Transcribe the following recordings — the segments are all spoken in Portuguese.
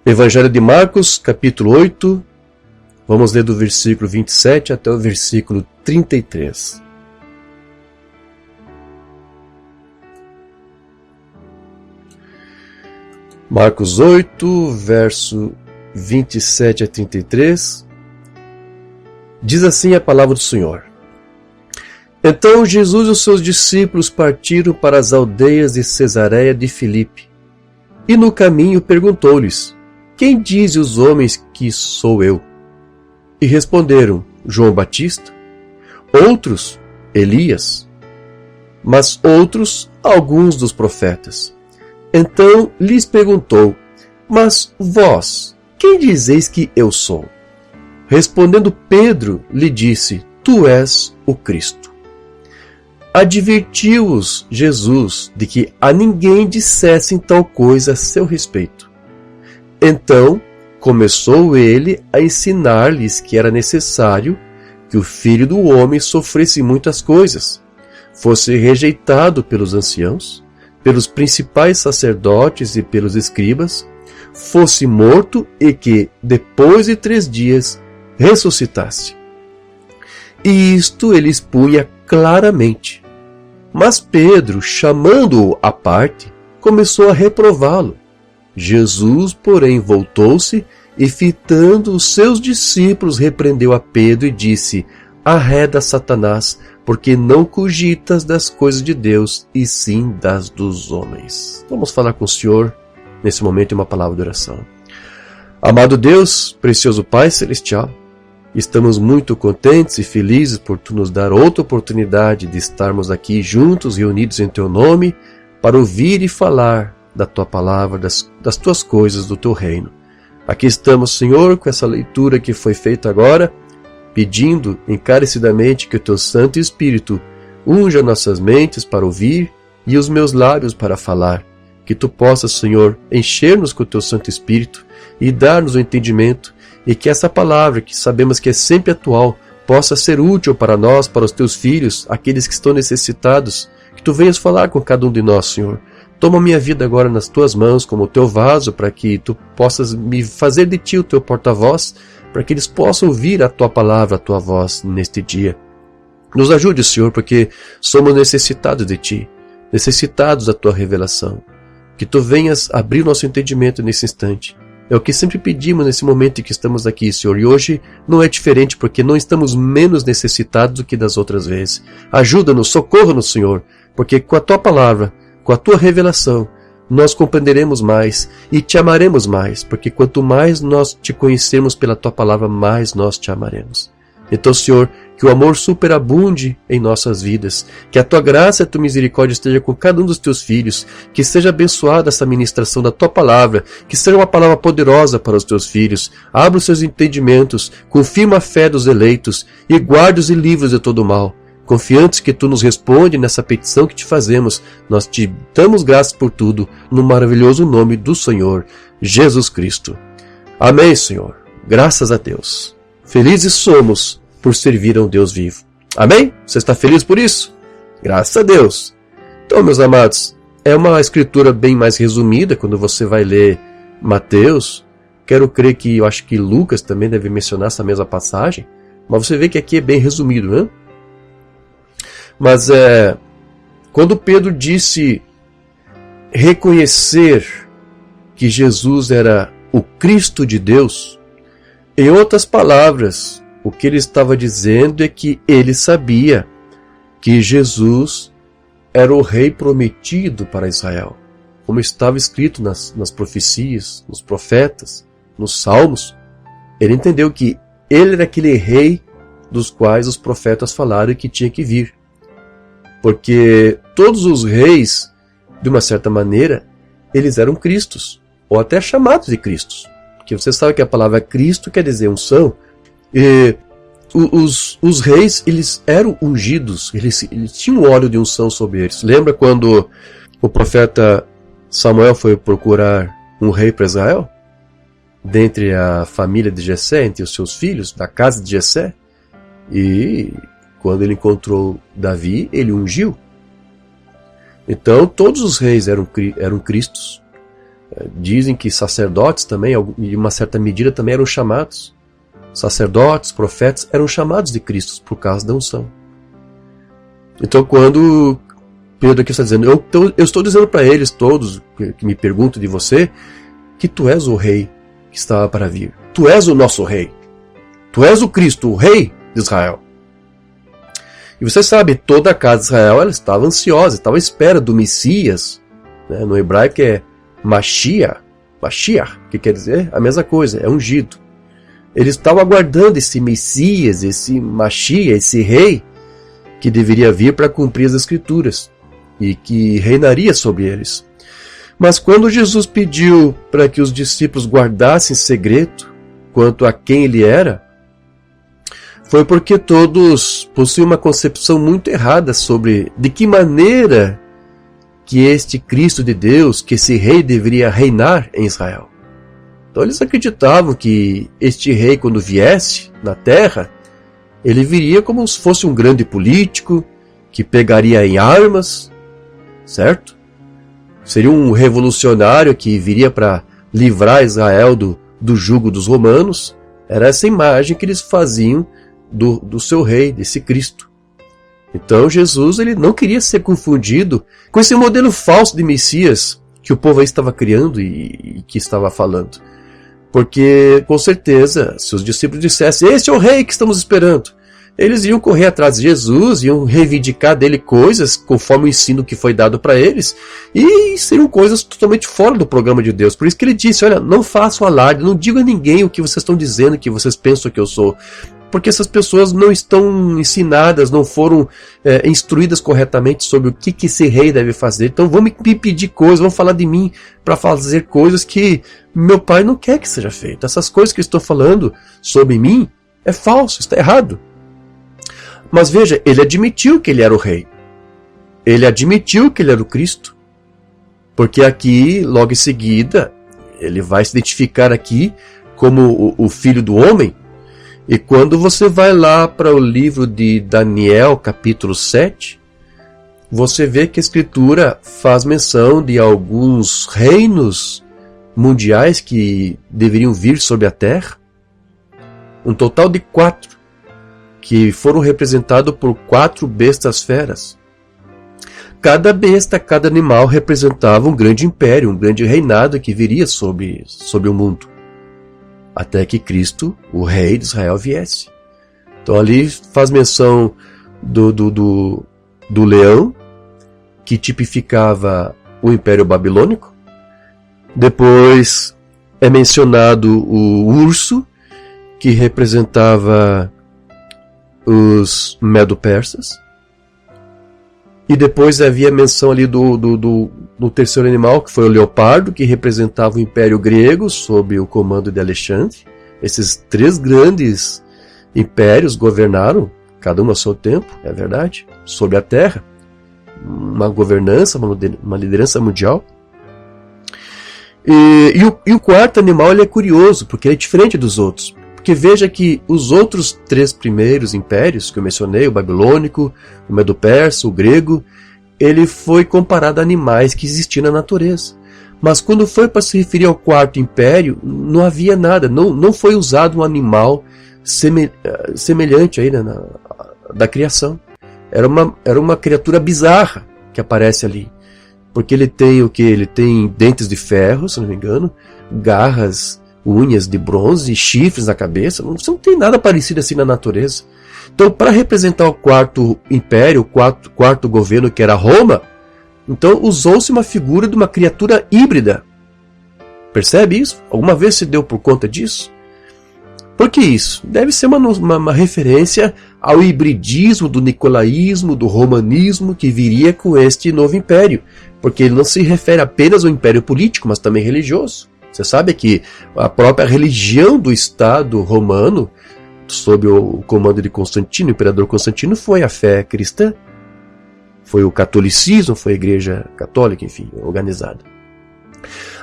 Evangelho de Marcos, capítulo 8, vamos ler do versículo 27 até o versículo 33. Marcos 8, verso 27 a 33, diz assim a palavra do Senhor. Então Jesus e os seus discípulos partiram para as aldeias de Cesareia de Filipe, e no caminho perguntou-lhes: Quem dizem os homens que sou eu? E responderam: João Batista, outros Elias, mas outros alguns dos profetas. Então lhes perguntou: Mas vós, quem dizeis que eu sou? Respondendo Pedro, lhe disse: Tu és o Cristo. Advertiu-os Jesus de que a ninguém dissessem tal coisa a seu respeito. Então começou ele a ensinar-lhes que era necessário que o Filho do Homem sofresse muitas coisas, fosse rejeitado pelos anciãos, pelos principais sacerdotes e pelos escribas, fosse morto e que, depois de 3 dias, ressuscitasse. E isto ele expunha claramente. Mas Pedro, chamando-o à parte, começou a reprová-lo. Jesus, porém, voltou-se e, fitando os seus discípulos, repreendeu a Pedro e disse: Arreda, Satanás, porque não cogitas das coisas de Deus, e sim das dos homens. Vamos falar com o Senhor nesse momento em uma palavra de oração. Amado Deus, precioso Pai Celestial, estamos muito contentes e felizes por Tu nos dar outra oportunidade de estarmos aqui juntos, reunidos em Teu nome, para ouvir e falar da Tua palavra, das Tuas coisas, do Teu reino. Aqui estamos, Senhor, com essa leitura que foi feita agora, pedindo encarecidamente que o Teu Santo Espírito unja nossas mentes para ouvir e os meus lábios para falar. Que Tu possas, Senhor, encher-nos com o Teu Santo Espírito e dar-nos o entendimento, e que essa palavra, que sabemos que é sempre atual, possa ser útil para nós, para os Teus filhos, aqueles que estão necessitados. Que Tu venhas falar com cada um de nós, Senhor. Toma minha vida agora nas Tuas mãos como o Teu vaso, para que Tu possas me fazer de Ti o Teu porta-voz, para que eles possam ouvir a Tua palavra, a Tua voz neste dia. Nos ajude, Senhor, porque somos necessitados de Ti, necessitados da Tua revelação. Que Tu venhas abrir nosso entendimento nesse instante. É o que sempre pedimos nesse momento em que estamos aqui, Senhor, e hoje não é diferente, porque não estamos menos necessitados do que das outras vezes. Ajuda-nos, socorra-nos, Senhor, porque com a Tua palavra, com a Tua revelação, nós compreenderemos mais e Te amaremos mais, porque quanto mais nós Te conhecermos pela Tua palavra, mais nós Te amaremos. Então, Senhor, que o amor superabunde em nossas vidas, que a Tua graça e a Tua misericórdia esteja com cada um dos Teus filhos, que seja abençoada essa ministração da Tua palavra, que seja uma palavra poderosa para os Teus filhos. Abra os seus entendimentos, confirma a fé dos eleitos e guarde-os e livre-os de todo mal. Confiantes que Tu nos responde nessa petição que Te fazemos, nós Te damos graças por tudo, no maravilhoso nome do Senhor, Jesus Cristo. Amém, Senhor. Graças a Deus. Felizes somos por servir a um Deus vivo. Amém? Você está feliz por isso? Graças a Deus. Então, meus amados, é uma escritura bem mais resumida quando você vai ler Mateus. Quero crer que, eu acho que Lucas também deve mencionar essa mesma passagem. Mas você vê que aqui é bem resumido, né? Mas quando Pedro disse reconhecer que Jesus era o Cristo de Deus, em outras palavras, o que ele estava dizendo é que ele sabia que Jesus era o rei prometido para Israel, como estava escrito nas profecias, nos profetas, nos salmos. Ele entendeu que ele era aquele rei dos quais os profetas falaram que tinha que vir. Porque todos os reis, de uma certa maneira, eles eram Cristos, ou até chamados de Cristos. Porque você sabe que a palavra Cristo quer dizer unção. E os reis, eles eram ungidos, eles tinham óleo de unção sobre eles. Lembra quando o profeta Samuel foi procurar um rei para Israel? Dentre a família de Jessé, entre os seus filhos, da casa de Jessé. E quando ele encontrou Davi, ele ungiu. Então todos os reis eram Cristos. Dizem que sacerdotes também, em uma certa medida, também eram chamados. Sacerdotes, profetas, eram chamados de Cristo por causa da unção. Então, quando Pedro aqui está dizendo, eu estou dizendo para eles todos, que me perguntam de você, que tu és o rei que estava para vir. Tu és o nosso rei. Tu és o Cristo, o rei de Israel. E você sabe, toda a casa de Israel ela estava ansiosa, estava à espera do Messias. Né? No hebraico é Mashiach, que quer dizer a mesma coisa, é ungido. Eles estavam aguardando esse Messias, esse Mashiach, esse rei, que deveria vir para cumprir as Escrituras e que reinaria sobre eles. Mas quando Jesus pediu para que os discípulos guardassem segredo quanto a quem ele era, foi porque todos possuem uma concepção muito errada sobre de que maneira que este Cristo de Deus, que esse rei deveria reinar em Israel. Então eles acreditavam que este rei, quando viesse na terra, ele viria como se fosse um grande político, que pegaria em armas, certo? Seria um revolucionário que viria para livrar Israel do jugo dos romanos. Era essa imagem que eles faziam do seu rei, desse Cristo. Então Jesus ele não queria ser confundido com esse modelo falso de Messias que o povo aí estava criando e que estava falando. Porque, com certeza, se os discípulos dissessem, esse é o rei que estamos esperando, eles iam correr atrás de Jesus, iam reivindicar dele coisas conforme o ensino que foi dado para eles, e seriam coisas totalmente fora do programa de Deus. Por isso que ele disse, olha, não façam alarde, não digam a ninguém o que vocês estão dizendo, que vocês pensam que eu sou. Porque essas pessoas não estão ensinadas, não foram instruídas corretamente sobre o que esse rei deve fazer. Então vão me pedir coisas, vão falar de mim para fazer coisas que meu pai não quer que seja feito. Essas coisas que estão falando sobre mim é falso, está errado. Mas veja, ele admitiu que ele era o rei. Ele admitiu que ele era o Cristo. Porque aqui, logo em seguida, ele vai se identificar aqui como o Filho do Homem. E quando você vai lá para o livro de Daniel, capítulo 7, você vê que a Escritura faz menção de alguns reinos mundiais que deveriam vir sobre a terra. Um total de 4, que foram representados por 4 bestas feras. Cada besta, cada animal representava um grande império, um grande reinado que viria sobre o mundo. Até que Cristo, o rei de Israel, viesse. Então ali faz menção do leão, que tipificava o Império Babilônico. Depois é mencionado o urso, que representava os medo-persas. E depois havia menção ali do terceiro animal, que foi o leopardo, que representava o Império Grego, sob o comando de Alexandre. Esses 3 grandes impérios governaram, cada um a seu tempo, é verdade, sobre a terra. Uma governança, uma liderança mundial. E o quarto animal ele é curioso, porque ele é diferente dos outros. Porque veja que os outros 3 primeiros impérios que eu mencionei, o babilônico, o medo-persa, o grego, ele foi comparado a animais que existiam na natureza. Mas quando foi para se referir ao quarto império, não havia nada, não foi usado um animal semelhante aí, né, da criação. Era uma criatura bizarra que aparece ali. Porque ele tem o quê? Ele tem dentes de ferro, se não me engano, garras, unhas de bronze e chifres na cabeça. Você não tem nada parecido assim na natureza. Então, para representar o quarto império, o quarto governo, que era Roma, então usou-se uma figura de uma criatura híbrida. Percebe isso? Alguma vez se deu por conta disso? Por que isso? Deve ser uma referência ao hibridismo do nicolaísmo, do romanismo, que viria com este novo império. Porque ele não se refere apenas ao império político, mas também religioso. Você sabe que a própria religião do Estado romano, sob o comando de Constantino, o imperador Constantino, foi a fé cristã. Foi o catolicismo, foi a igreja católica, enfim, organizada.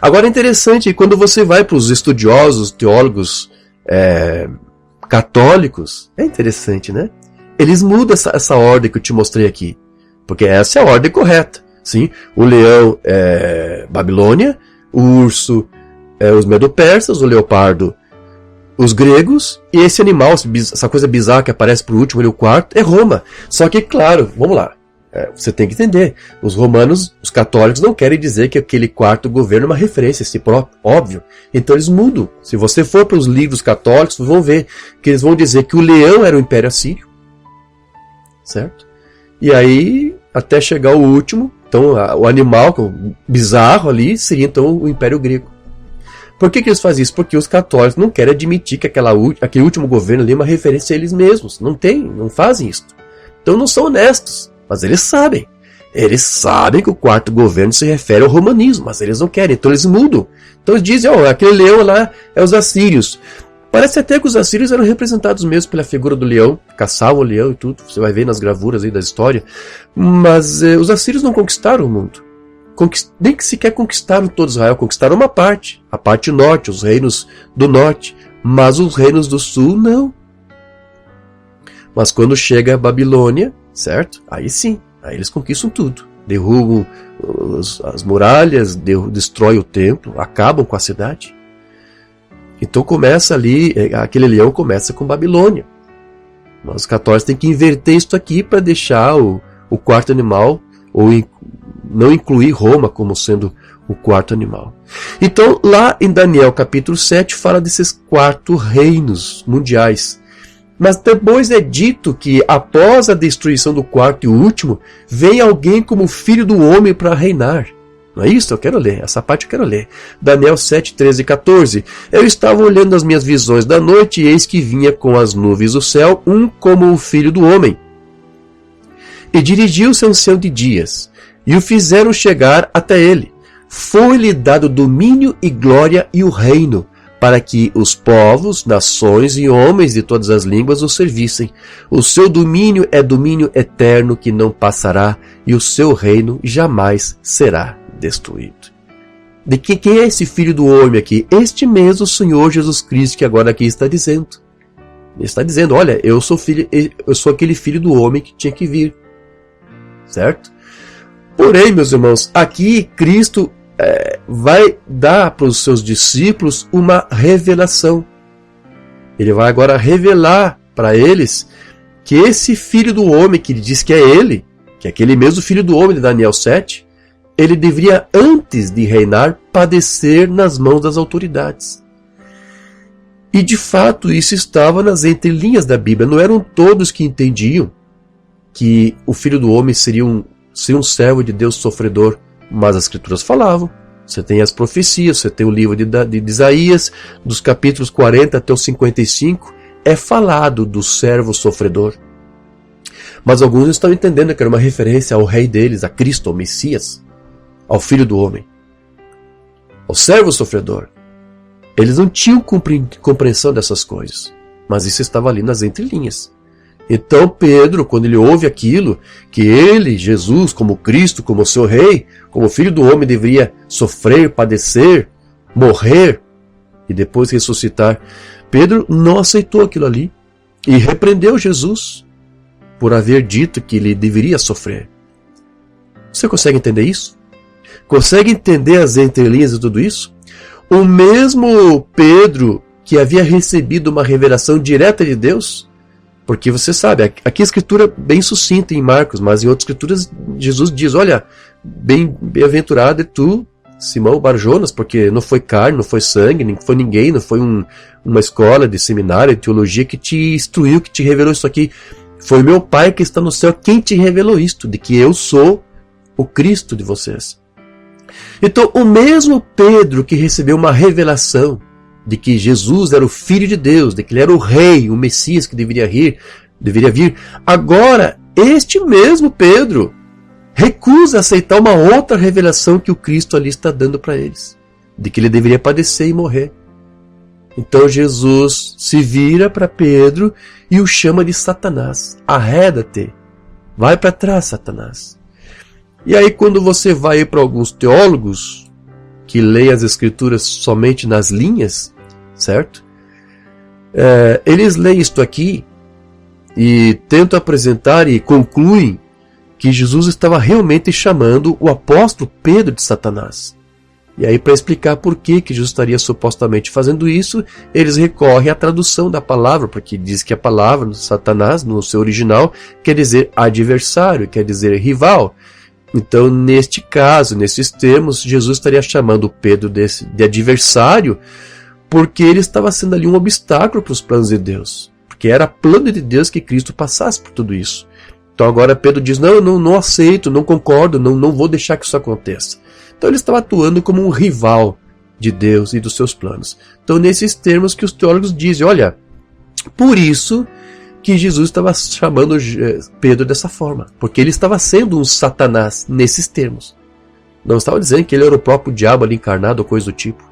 Agora é interessante, quando você vai para os estudiosos, teólogos católicos, é interessante, né? Eles mudam essa ordem que eu te mostrei aqui, porque essa é a ordem correta. Sim? O leão é Babilônia, o urso, os medo-persas, o leopardo, os gregos, e esse animal, essa coisa bizarra que aparece por último, ele, o quarto, é Roma. Só que, claro, vamos lá, você tem que entender, os romanos, os católicos não querem dizer que aquele quarto governo é uma referência a si próprio, óbvio. Então eles mudam. Se você for para os livros católicos, vão ver que eles vão dizer que o leão era o Império Assírio, certo? E aí, até chegar o último, então o animal bizarro ali seria então o Império Grego. Por que eles fazem isso? Porque os católicos não querem admitir que aquele último governo ali é uma referência a eles mesmos. Não fazem isso. Então não são honestos. Mas eles sabem. Eles sabem que o quarto governo se refere ao romanismo, mas eles não querem, então eles mudam. Então eles dizem, aquele leão lá é os assírios. Parece até que os assírios eram representados mesmo pela figura do leão, caçavam o leão e tudo, você vai ver nas gravuras aí da história. Mas os assírios não conquistaram o mundo. Nem que sequer conquistaram todo Israel, conquistaram uma parte, a parte norte, os reinos do norte, mas os reinos do sul não. Mas quando chega a Babilônia, certo? Aí sim, aí eles conquistam tudo. Derrubam as muralhas, destroem o templo, acabam com a cidade. Então começa ali, aquele leão começa com Babilônia. Mas os católicos têm que inverter isso aqui para deixar o quarto animal, ou não incluir Roma como sendo o quarto animal. Então lá em Daniel capítulo 7 fala desses 4 reinos mundiais. Mas depois é dito que após a destruição do quarto e último, vem alguém como filho do homem para reinar. Não é isso? Eu quero ler. Essa parte eu quero ler. Daniel 7, 13 e 14. Eu estava olhando as minhas visões da noite e eis que vinha com as nuvens do céu um como o filho do homem. E dirigiu-se ancião de dias, e o fizeram chegar até ele. Foi-lhe dado domínio e glória e o reino, para que os povos, nações e homens de todas as línguas o servissem. O seu domínio é domínio eterno que não passará, e o seu reino jamais será destruído. De quem é esse filho do homem aqui? Este mesmo Senhor Jesus Cristo que agora aqui está dizendo. Ele está dizendo, olha, eu sou aquele filho do homem que tinha que vir. Certo? Porém, meus irmãos, aqui Cristo vai dar para os seus discípulos uma revelação. Ele vai agora revelar para eles que esse filho do homem, que ele diz que é ele, que é aquele mesmo filho do homem de Daniel 7, ele deveria, antes de reinar, padecer nas mãos das autoridades. E de fato isso estava nas entrelinhas da Bíblia. Não eram todos que entendiam que o filho do homem seria um servo de Deus sofredor, mas as escrituras falavam. Você tem as profecias, você tem o livro de Isaías, dos capítulos 40 até os 55, é falado do servo sofredor. Mas alguns estão entendendo que era uma referência ao rei deles, a Cristo, ao Messias, ao filho do homem, ao servo sofredor. Eles não tinham compreensão dessas coisas, mas isso estava ali nas entrelinhas. Então Pedro, quando ele ouve aquilo, que ele, Jesus, como Cristo, como seu rei, como filho do homem, deveria sofrer, padecer, morrer e depois ressuscitar, Pedro não aceitou aquilo ali e repreendeu Jesus por haver dito que ele deveria sofrer. Você consegue entender isso? Consegue entender as entrelinhas de tudo isso? O mesmo Pedro que havia recebido uma revelação direta de Deus. Porque você sabe, aqui a escritura é bem sucinta em Marcos, mas em outras escrituras Jesus diz, olha, bem-aventurado é tu, Simão Barjonas, porque não foi carne, não foi sangue, não foi ninguém, não foi uma escola de seminário, de teologia que te instruiu, que te revelou isso aqui. Foi meu Pai que está no céu quem te revelou isto, de que eu sou o Cristo de vocês. Então, o mesmo Pedro que recebeu uma revelação de que Jesus era o Filho de Deus, de que ele era o Rei, o Messias que deveria vir, agora, este mesmo Pedro recusa aceitar uma outra revelação que o Cristo ali está dando para eles, de que ele deveria padecer e morrer. Então Jesus se vira para Pedro e o chama de Satanás. Arreda-te, vai para trás, Satanás. E aí quando você vai para alguns teólogos que leem as escrituras somente nas linhas, certo? Eles leem isto aqui e tentam apresentar e concluem que Jesus estava realmente chamando o apóstolo Pedro de Satanás. E aí, para explicar por que Jesus estaria supostamente fazendo isso, eles recorrem à tradução da palavra, porque diz que a palavra, Satanás, no seu original, quer dizer adversário, quer dizer rival. Então, neste caso, nesses termos, Jesus estaria chamando Pedro de adversário, porque ele estava sendo ali um obstáculo para os planos de Deus. Porque era plano de Deus que Cristo passasse por tudo isso. Então agora Pedro diz, não aceito, não concordo, não vou deixar que isso aconteça. Então ele estava atuando como um rival de Deus e dos seus planos. Então nesses termos que os teólogos dizem, olha, por isso que Jesus estava chamando Pedro dessa forma. Porque ele estava sendo um Satanás nesses termos. Não estava dizendo que ele era o próprio diabo ali encarnado ou coisa do tipo.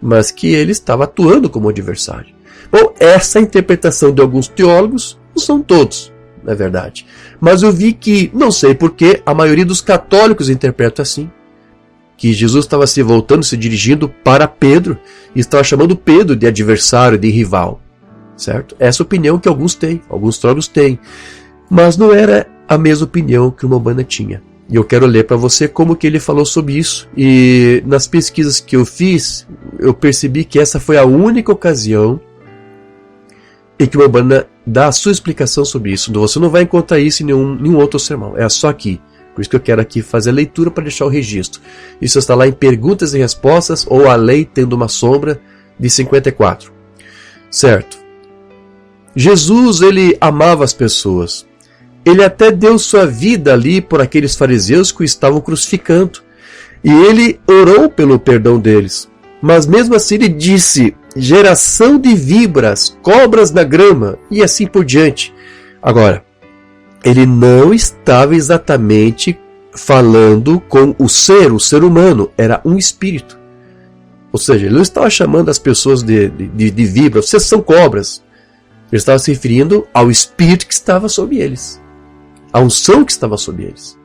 Mas que ele estava atuando como adversário. Bom, essa interpretação de alguns teólogos, não são todos, na verdade. Mas eu vi que, não sei porquê, a maioria dos católicos interpreta assim. Que Jesus estava se voltando, se dirigindo para Pedro, e estava chamando Pedro de adversário, de rival. Certo? Essa opinião que alguns têm, alguns teólogos têm. Mas não era a mesma opinião que o Umbanda tinha. E eu quero ler para você como que ele falou sobre isso. E nas pesquisas que eu fiz, eu percebi que essa foi a única ocasião em que o Umbanda dá a sua explicação sobre isso. Você não vai encontrar isso em nenhum outro sermão. É só aqui. Por isso que eu quero aqui fazer a leitura para deixar o registro. Isso está lá em Perguntas e Respostas, ou A Lei Tendo uma Sombra, de 54. Certo. Jesus, ele amava as pessoas. Ele até deu sua vida ali por aqueles fariseus que o estavam crucificando. E ele orou pelo perdão deles. Mas mesmo assim ele disse, geração de víboras, cobras na grama, e assim por diante. Agora, ele não estava exatamente falando com o ser humano, era um espírito. Ou seja, ele não estava chamando as pessoas de víboras, vocês são cobras. Ele estava se referindo ao espírito que estava sobre eles. A unção que estava sobre eles.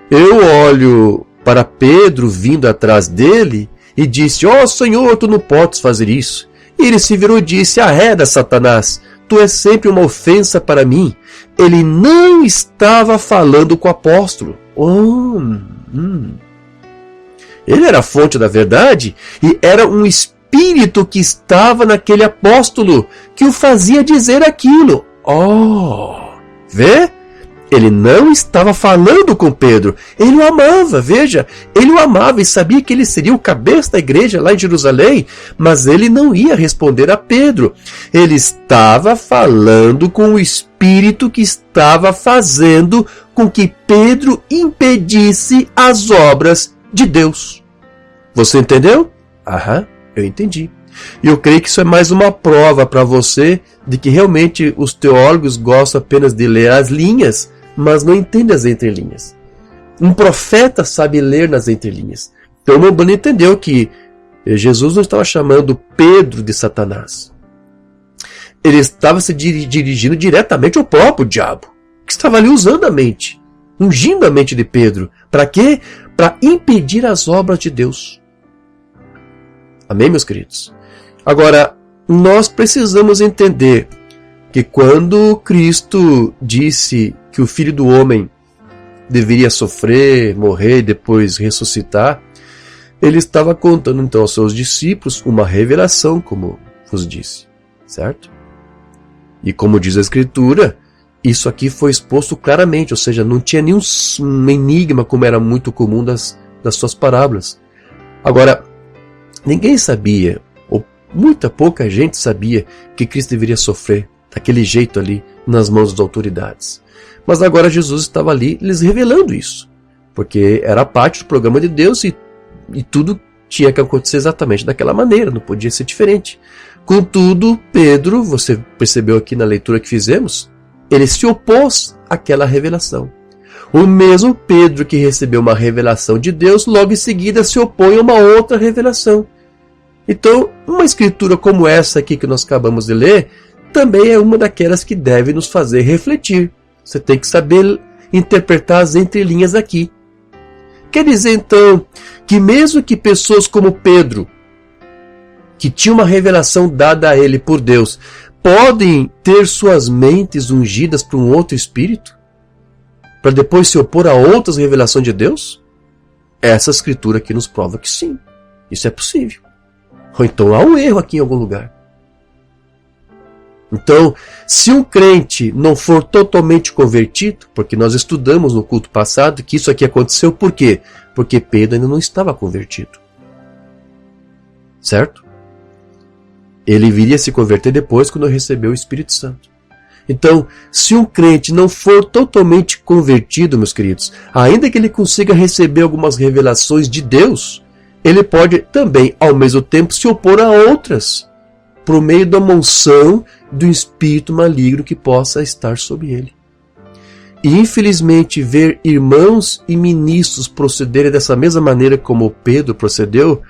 Eu olho para Pedro vindo atrás dele e disse, ó Senhor, tu não podes fazer isso. E ele se virou e disse, arreda, Satanás, tu és sempre uma ofensa para mim. Ele não estava falando com o apóstolo. Ele era a fonte da verdade e era um espírito que estava naquele apóstolo que o fazia dizer aquilo. Vê? Ele não estava falando com Pedro. Ele o amava, veja. Ele o amava e sabia que ele seria o cabeça da igreja lá em Jerusalém, mas ele não ia responder a Pedro. Ele estava falando com o espírito que estava fazendo com que Pedro impedisse as obras de Deus. Você entendeu? Aham, eu entendi. E eu creio que isso é mais uma prova para você de que realmente os teólogos gostam apenas de ler as linhas, mas não entendem as entrelinhas. Um profeta sabe ler nas entrelinhas. Então o Umbanda entendeu que Jesus não estava chamando Pedro de Satanás. Ele estava se dirigindo diretamente ao próprio diabo, que estava ali usando a mente, ungindo a mente de Pedro. Para quê? Para impedir as obras de Deus. Amém, meus queridos? Agora, nós precisamos entender que quando Cristo disse que o Filho do Homem deveria sofrer, morrer e depois ressuscitar, ele estava contando então aos seus discípulos uma revelação, como vos disse, certo? E como diz a Escritura, isso aqui foi exposto claramente, ou seja, não tinha nenhum enigma como era muito comum das suas parábolas. Agora, ninguém sabia, ou muita pouca gente sabia que Cristo deveria sofrer daquele jeito ali nas mãos das autoridades. Mas agora Jesus estava ali lhes revelando isso, porque era parte do programa de Deus e tudo tinha que acontecer exatamente daquela maneira, não podia ser diferente. Contudo, Pedro, você percebeu aqui na leitura que fizemos, ele se opôs àquela revelação. O mesmo Pedro que recebeu uma revelação de Deus, logo em seguida se opõe a uma outra revelação. Então, uma escritura como essa aqui que nós acabamos de ler, também é uma daquelas que deve nos fazer refletir. Você tem que saber interpretar as entrelinhas aqui. Quer dizer, então, que mesmo que pessoas como Pedro, que tinha uma revelação dada a ele por Deus, podem ter suas mentes ungidas por um outro espírito? Para depois se opor a outras revelações de Deus? essa escritura aqui nos prova que sim, isso é possível. Ou então há um erro aqui em algum lugar. Então, se um crente não for totalmente convertido, porque nós estudamos no culto passado que isso aqui aconteceu, por quê? Porque Pedro ainda não estava convertido. Certo? Ele viria se converter depois quando recebeu o Espírito Santo. Então, se um crente não for totalmente convertido, meus queridos, ainda que ele consiga receber algumas revelações de Deus, ele pode também, ao mesmo tempo, se opor a outras, por meio da unção do espírito maligno que possa estar sobre ele. E infelizmente ver irmãos e ministros procederem dessa mesma maneira como Pedro procedeu,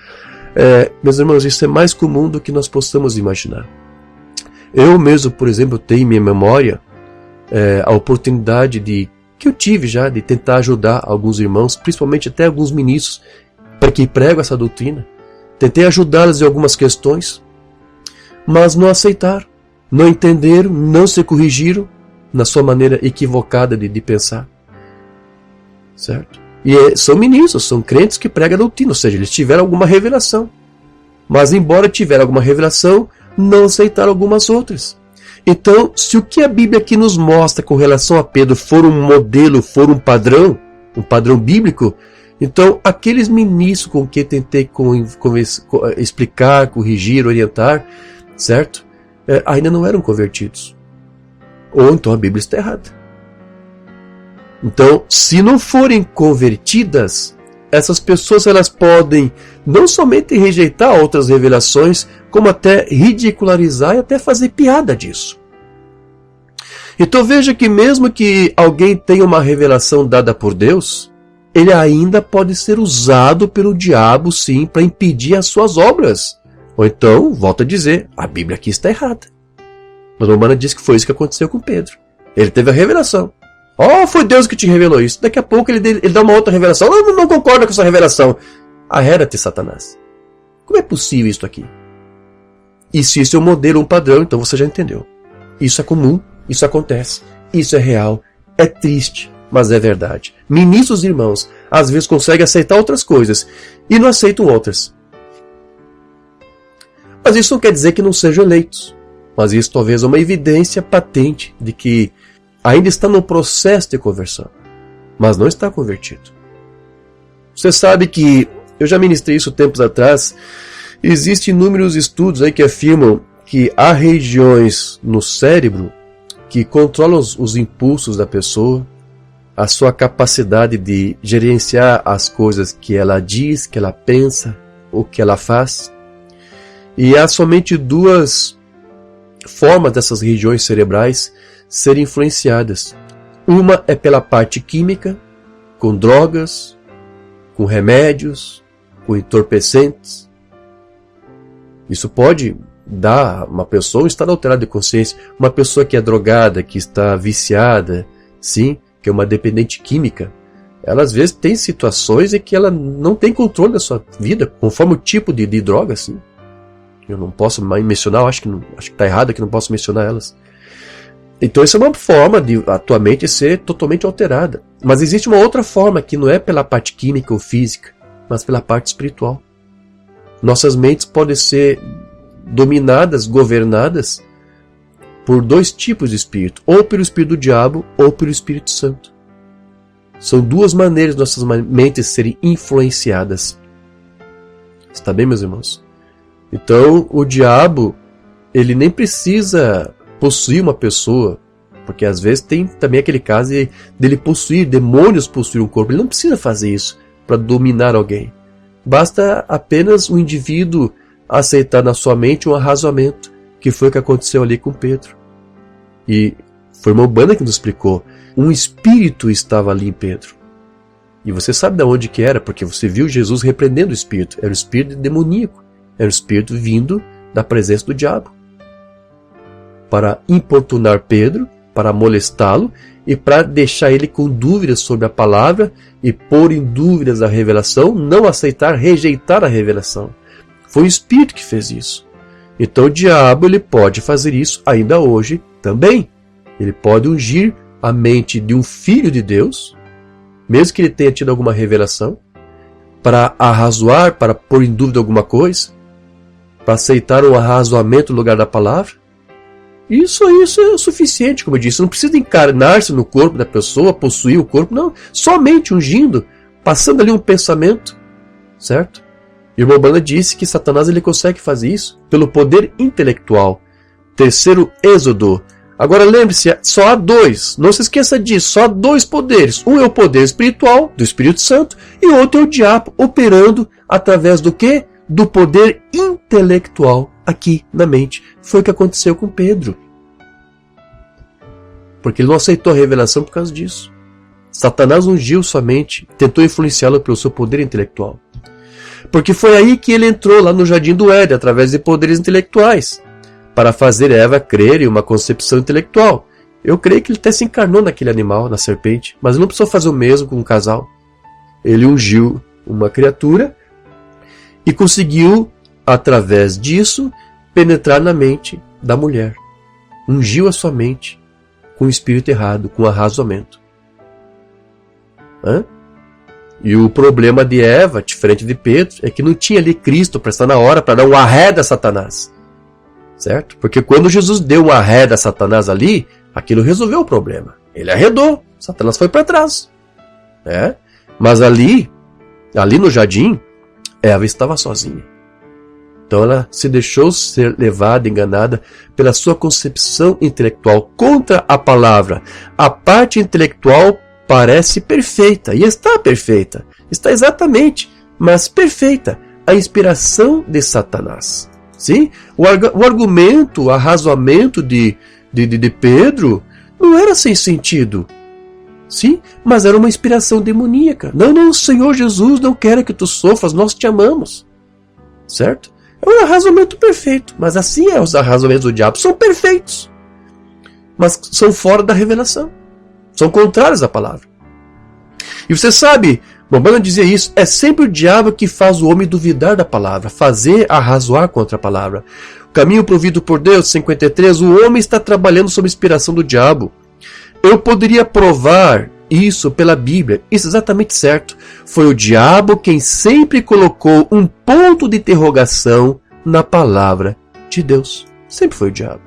meus irmãos, isso é mais comum do que nós possamos imaginar. Eu mesmo, por exemplo, tenho em minha memória a oportunidade que eu tive já de tentar ajudar alguns irmãos, principalmente até alguns ministros, para que pregam essa doutrina. Tentei ajudá-los em algumas questões, mas não aceitaram, não entenderam, não se corrigiram na sua maneira equivocada de pensar. Certo? E são ministros, são crentes que pregam a doutrina, ou seja, eles tiveram alguma revelação. Mas embora tiveram alguma revelação, não aceitaram algumas outras. Então, se o que a Bíblia aqui nos mostra com relação a Pedro for um modelo, for um padrão bíblico, então aqueles ministros com que tentei explicar, corrigir, orientar, certo? Ainda não eram convertidos. Ou então a Bíblia está errada. Então, se não forem convertidas, essas pessoas elas podem não somente rejeitar outras revelações, como até ridicularizar e até fazer piada disso. Então veja que mesmo que alguém tenha uma revelação dada por Deus, ele ainda pode ser usado pelo diabo, sim, para impedir as suas obras. Ou então, volto a dizer, a Bíblia aqui está errada. Mas a Romana diz que foi isso que aconteceu com Pedro. Ele teve a revelação. Foi Deus que te revelou isso. Daqui a pouco ele dá uma outra revelação. Eu não concordo com essa revelação. Arreda-te, Satanás. Como é possível isso aqui? E se isso é um modelo, um padrão, então você já entendeu. Isso é comum, isso acontece, isso é real, é triste, mas é verdade. Ministros e irmãos, às vezes conseguem aceitar outras coisas e não aceitam outras. Mas isso não quer dizer que não sejam eleitos. Mas isso talvez é uma evidência patente de que ainda está no processo de conversão, mas não está convertido. Você sabe que, eu já ministrei isso tempos atrás, existem inúmeros estudos aí que afirmam que há regiões no cérebro que controlam os impulsos da pessoa, a sua capacidade de gerenciar as coisas que ela diz, que ela pensa, ou que ela faz. E há somente duas formas dessas regiões cerebrais serem influenciadas. Uma é pela parte química, com drogas, com remédios, com entorpecentes. Isso pode dar uma pessoa um estado alterado de consciência. Uma pessoa que é drogada, que está viciada, sim, que é uma dependente química, ela às vezes tem situações em que ela não tem controle da sua vida, conforme o tipo de droga, sim. Eu não posso mais mencionar, acho que está errado aqui, não posso mencionar elas. Então isso é uma forma de a tua mente ser totalmente alterada. Mas existe uma outra forma que não é pela parte química ou física, mas pela parte espiritual. Nossas mentes podem ser dominadas, governadas por dois tipos de espírito, ou pelo espírito do diabo ou pelo Espírito Santo. São duas maneiras de nossas mentes serem influenciadas. Está bem, meus irmãos? Então, o diabo, ele nem precisa possuir uma pessoa, porque às vezes tem também aquele caso dele possuir, demônios possuir um corpo. Ele não precisa fazer isso para dominar alguém. Basta apenas o indivíduo aceitar na sua mente um arrazoamento, que foi o que aconteceu ali com Pedro. E foi uma Umbanda que nos explicou. Um espírito estava ali em Pedro. E você sabe de onde que era, porque você viu Jesus repreendendo o espírito. Era o espírito demoníaco. Era o espírito vindo da presença do diabo. Para importunar Pedro, para molestá-lo e para deixar ele com dúvidas sobre a palavra e pôr em dúvidas a revelação, não aceitar, rejeitar a revelação. Foi o Espírito que fez isso. Então o diabo ele pode fazer isso ainda hoje também. Ele pode ungir a mente de um filho de Deus, mesmo que ele tenha tido alguma revelação, para arrazoar, para pôr em dúvida alguma coisa, para aceitar um arrazoamento no lugar da palavra. Isso é o suficiente, como eu disse. Não precisa encarnar-se no corpo da pessoa, possuir o corpo, não. Somente ungindo, passando ali um pensamento, certo? E o irmão Branham disse que Satanás ele consegue fazer isso pelo poder intelectual. Terceiro Êxodo. Agora lembre-se, só há dois. Não se esqueça disso, só há dois poderes. Um é o poder espiritual, do Espírito Santo, e o outro é o diabo, operando através do quê? Do poder intelectual aqui na mente. Foi o que aconteceu com Pedro. Porque ele não aceitou a revelação por causa disso. Satanás ungiu sua mente, tentou influenciá-lo pelo seu poder intelectual. Porque foi aí que ele entrou lá no jardim do Éden, através de poderes intelectuais, para fazer Eva crer em uma concepção intelectual. Eu creio que ele até se encarnou naquele animal, na serpente, mas ele não precisou fazer o mesmo com um casal. Ele ungiu uma criatura e conseguiu, através disso, penetrar na mente da mulher. Ungiu a sua mente com o espírito errado, com arrazoamento. E o problema de Eva, diferente de Pedro, é que não tinha ali Cristo para estar na hora, para dar um arreda a Satanás. Certo? Porque quando Jesus deu um arreda a Satanás ali, aquilo resolveu o problema. Ele arredou, Satanás foi para trás. Mas ali no jardim, Eva estava sozinha. Então ela se deixou ser levada, enganada pela sua concepção intelectual contra a palavra. A parte intelectual parece perfeita, e está perfeita. Está exatamente, mas perfeita. A inspiração de Satanás. Sim? O argumento, o arrazoamento de Pedro não era sem sentido. Sim? Mas era uma inspiração demoníaca. Não, o Senhor Jesus não quer que tu sofras, nós te amamos. Certo? É um arrazoamento perfeito, mas assim os arrazoamentos do diabo são perfeitos. Mas são fora da revelação. São contrários à palavra. E você sabe, Branham dizia isso, é sempre o diabo que faz o homem duvidar da palavra, fazer arrazoar contra a palavra. O caminho provido por Deus, 53, o homem está trabalhando sob inspiração do diabo. Eu poderia provar isso pela Bíblia, isso é exatamente certo. Foi o diabo quem sempre colocou um ponto de interrogação na palavra de Deus. Sempre foi o diabo.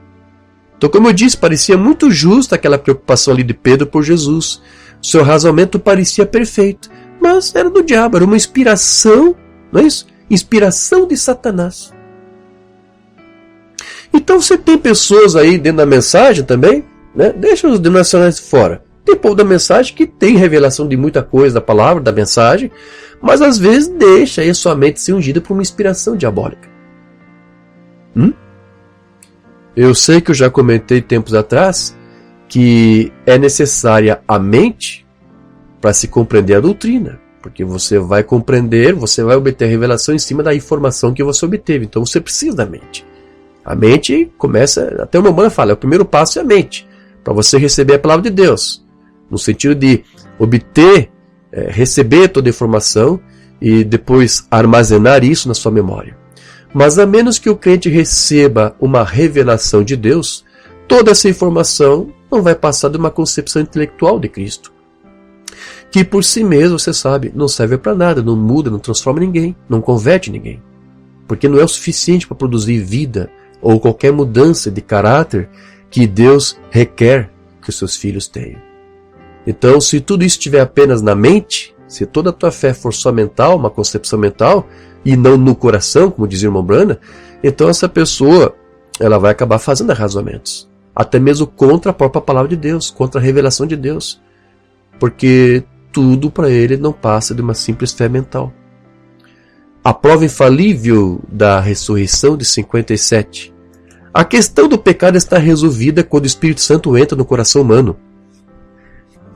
Então, como eu disse, parecia muito justa aquela preocupação ali de Pedro por Jesus. O seu razoamento parecia perfeito, mas era do diabo, era uma inspiração, não é isso? Inspiração de Satanás. Então você tem pessoas aí dentro da mensagem também, né? Deixa os denominacionais fora. Tem povo da mensagem que tem revelação de muita coisa da palavra, da mensagem, mas às vezes deixa aí a sua mente ser ungida por uma inspiração diabólica. Eu sei que eu já comentei tempos atrás que é necessária a mente para se compreender a doutrina, porque você vai compreender, você vai obter a revelação em cima da informação que você obteve, então você precisa da mente. A mente começa, até o Romano fala, o primeiro passo é a mente, para você receber a palavra de Deus, no sentido de obter, receber toda a informação e depois armazenar isso na sua memória. Mas a menos que o crente receba uma revelação de Deus, toda essa informação não vai passar de uma concepção intelectual de Cristo. Que por si mesmo, você sabe, não serve para nada, não muda, não transforma ninguém, não converte ninguém. Porque não é o suficiente para produzir vida ou qualquer mudança de caráter que Deus requer que os seus filhos tenham. Então, se tudo isso estiver apenas na mente, se toda a tua fé for só mental, uma concepção mental, e não no coração, como dizia o irmão Branham, então essa pessoa ela vai acabar fazendo arrazoamentos. Até mesmo contra a própria palavra de Deus, contra a revelação de Deus. Porque tudo para ele não passa de uma simples fé mental. A prova infalível da ressurreição de 57. A questão do pecado está resolvida quando o Espírito Santo entra no coração humano.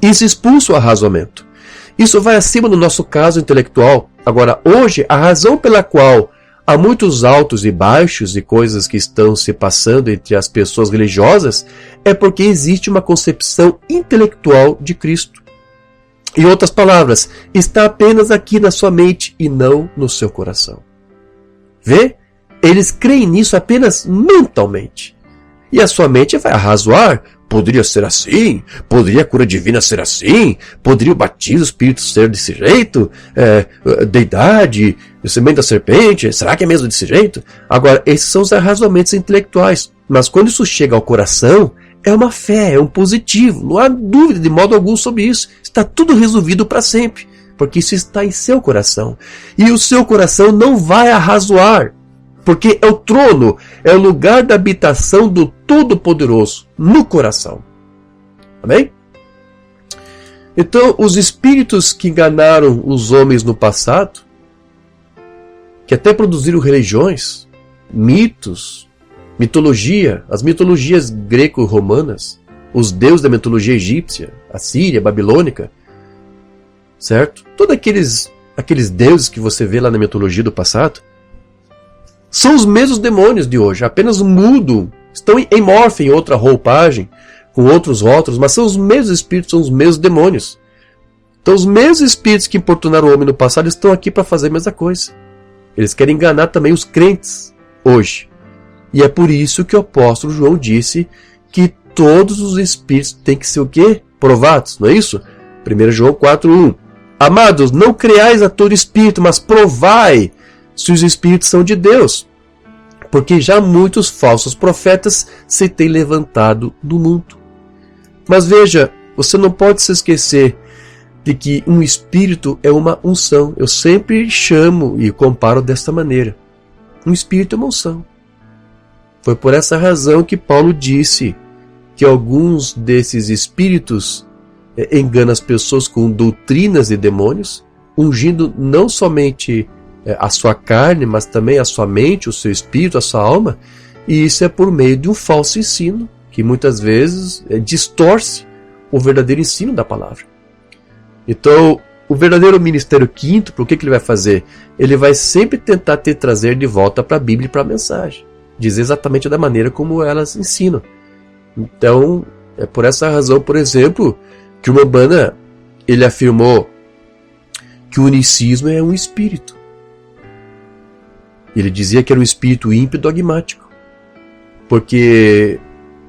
Isso expulsa o arrazoamento. Isso vai acima do nosso caso intelectual. Agora, hoje, a razão pela qual há muitos altos e baixos e coisas que estão se passando entre as pessoas religiosas é porque existe uma concepção intelectual de Cristo. Em outras palavras, está apenas aqui na sua mente e não no seu coração. Vê? Eles creem nisso apenas mentalmente. E a sua mente vai arrazoar poderia ser assim? Poderia a cura divina ser assim? Poderia o batismo do Espírito ser desse jeito? Deidade, o semente da serpente, será que é mesmo desse jeito? Agora, esses são os arrazoamentos intelectuais. Mas quando isso chega ao coração, é uma fé, é um positivo. Não há dúvida de modo algum sobre isso. Está tudo resolvido para sempre. Porque isso está em seu coração. E o seu coração não vai arrazoar. Porque é o trono, é o lugar da habitação do Todo-Poderoso no coração. Amém? Então, os espíritos que enganaram os homens no passado, que até produziram religiões, mitos, mitologia, as mitologias greco-romanas, os deuses da mitologia egípcia, assíria, babilônica, certo? Todos aqueles deuses que você vê lá na mitologia do passado, são os mesmos demônios de hoje, apenas mudam, estão em morfem, em outra roupagem, com outros rótulos, mas são os mesmos espíritos, são os mesmos demônios. Então os mesmos espíritos que importunaram o homem no passado estão aqui para fazer a mesma coisa. Eles querem enganar também os crentes hoje. E é por isso que o apóstolo João disse que todos os espíritos têm que ser o quê? Provados, não é isso? 1 João 4:1. Amados, não creais a todo espírito, mas provai se os espíritos são de Deus, porque já muitos falsos profetas se têm levantado no mundo. Mas veja, você não pode se esquecer de que um espírito é uma unção. Eu sempre chamo e comparo desta maneira. Um espírito é uma unção. Foi por essa razão que Paulo disse que alguns desses espíritos enganam as pessoas com doutrinas de demônios, ungindo não somente a sua carne, mas também a sua mente, o seu espírito, a sua alma, e isso é por meio de um falso ensino, que muitas vezes distorce o verdadeiro ensino da palavra. Então, o verdadeiro ministério quíntuplo, o que ele vai fazer? Ele vai sempre tentar te trazer de volta para a Bíblia e para a mensagem, dizer exatamente da maneira como elas ensinam. Então, é por essa razão, por exemplo, que o Umbanda, ele afirmou que o unicismo é um espírito. Ele dizia que era um espírito ímpio e dogmático, porque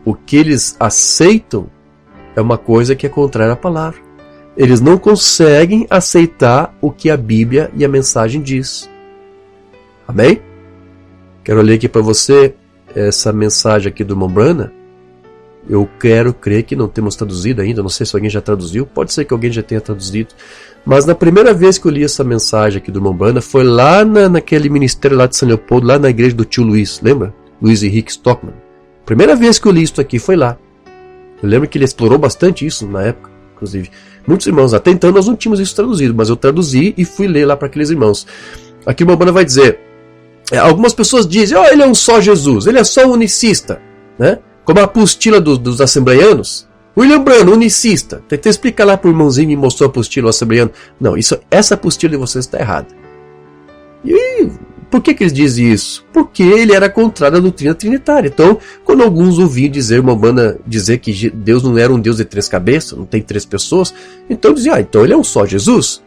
o que eles aceitam é uma coisa que é contrária à palavra. Eles não conseguem aceitar o que a Bíblia e a mensagem diz. Amém? Quero ler aqui para você essa mensagem aqui do Umbanda. Eu quero crer que não temos traduzido ainda, não sei se alguém já traduziu, pode ser que alguém já tenha traduzido, mas na primeira vez que eu li essa mensagem aqui do Umbanda foi lá naquele ministério lá de São Leopoldo, lá na igreja do tio Luiz, lembra? Luiz Henrique Stockman. Primeira vez que eu li isso aqui foi lá. Eu lembro que ele explorou bastante isso na época, inclusive. Muitos irmãos, até então nós não tínhamos isso traduzido, mas eu traduzi e fui ler lá para aqueles irmãos. Aqui o Umbanda vai dizer, algumas pessoas dizem, ele é um só Jesus, ele é só um unicista, né? Como a apostila dos assembleianos. William Branham, unicista. Tentei explicar lá para o irmãozinho e me mostrou a apostila assembleiano. Não, essa apostila de vocês está errada. E por que eles dizem isso? Porque ele era contrário à doutrina trinitária. Então, quando alguns ouviam dizer, uma banda dizer que Deus não era um Deus de 3 cabeças, não tem 3 pessoas, então diziam, então ele é um só Jesus.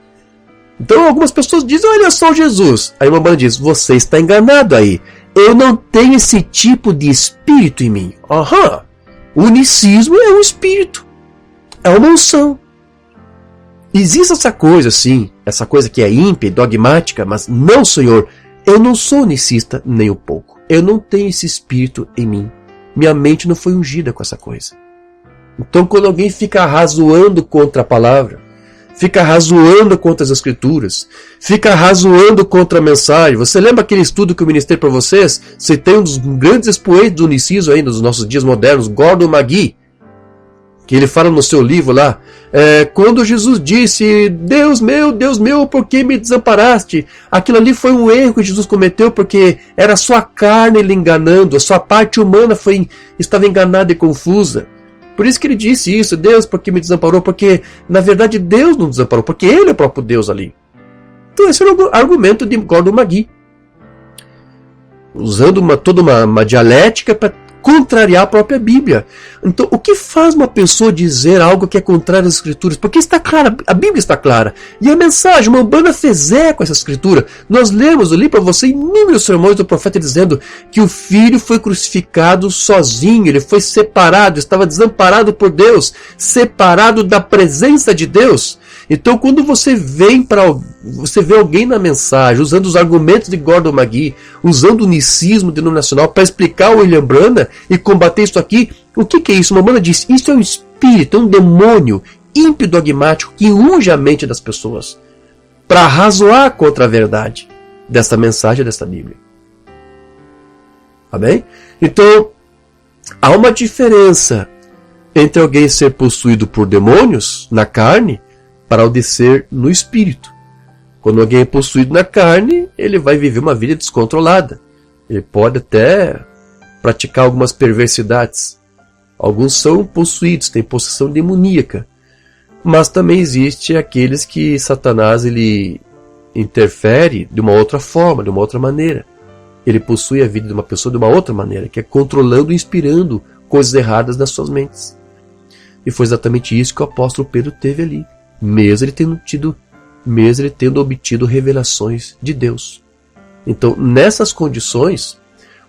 Então algumas pessoas dizem, ele é só Jesus. Aí uma banda diz, você está enganado aí. Eu não tenho esse tipo de espírito em mim. O unicismo é um espírito. É uma unção. Existe essa coisa, sim. Essa coisa que é ímpia, dogmática. Mas não, Senhor. Eu não sou unicista nem um pouco. Eu não tenho esse espírito em mim. Minha mente não foi ungida com essa coisa. Então quando alguém fica arrazoando contra a palavra, fica arrazoando contra as escrituras, fica arrazoando contra a mensagem. Você lembra aquele estudo que eu ministrei para vocês? Você tem um dos grandes expoentes do unicismo aí nos nossos dias modernos, Gordon Magee, que ele fala no seu livro lá, quando Jesus disse, Deus meu, por que me desamparaste? Aquilo ali foi um erro que Jesus cometeu, porque era a sua carne ele enganando, a sua parte humana estava enganada e confusa. Por isso que ele disse isso, Deus, por que me desamparou? Porque, na verdade, Deus não desamparou, porque ele é o próprio Deus ali. Então esse era o argumento de Gordon Magee. Usando toda uma dialética para contrariar a própria Bíblia. Então, o que faz uma pessoa dizer algo que é contrário às Escrituras? Porque está clara, a Bíblia está clara. E a mensagem, uma Umbanda fez eco a essa Escritura. Nós lemos, eu li para você inúmeros sermões do profeta dizendo que o Filho foi crucificado sozinho, ele foi separado, estava desamparado por Deus, separado da presença de Deus. Então, quando você vê alguém na mensagem usando os argumentos de Gordon McGee, usando o unicismo denominacional para explicar o William Branham e combater isso aqui, o que é isso? Uma banda diz, isso é um espírito, é um demônio ímpio dogmático que unge a mente das pessoas para arrazoar contra a verdade dessa mensagem, dessa Bíblia. Amém? Então, há uma diferença entre alguém ser possuído por demônios na carne para o de ser no espírito. Quando alguém é possuído na carne, ele vai viver uma vida descontrolada. Ele pode até praticar algumas perversidades. Alguns são possuídos, têm possessão demoníaca. Mas também existe aqueles que Satanás ele interfere de uma outra forma, de uma outra maneira. Ele possui a vida de uma pessoa de uma outra maneira, que é controlando e inspirando coisas erradas nas suas mentes. E foi exatamente isso que o apóstolo Pedro teve ali. Mesmo ele tendo obtido revelações de Deus. Então, nessas condições,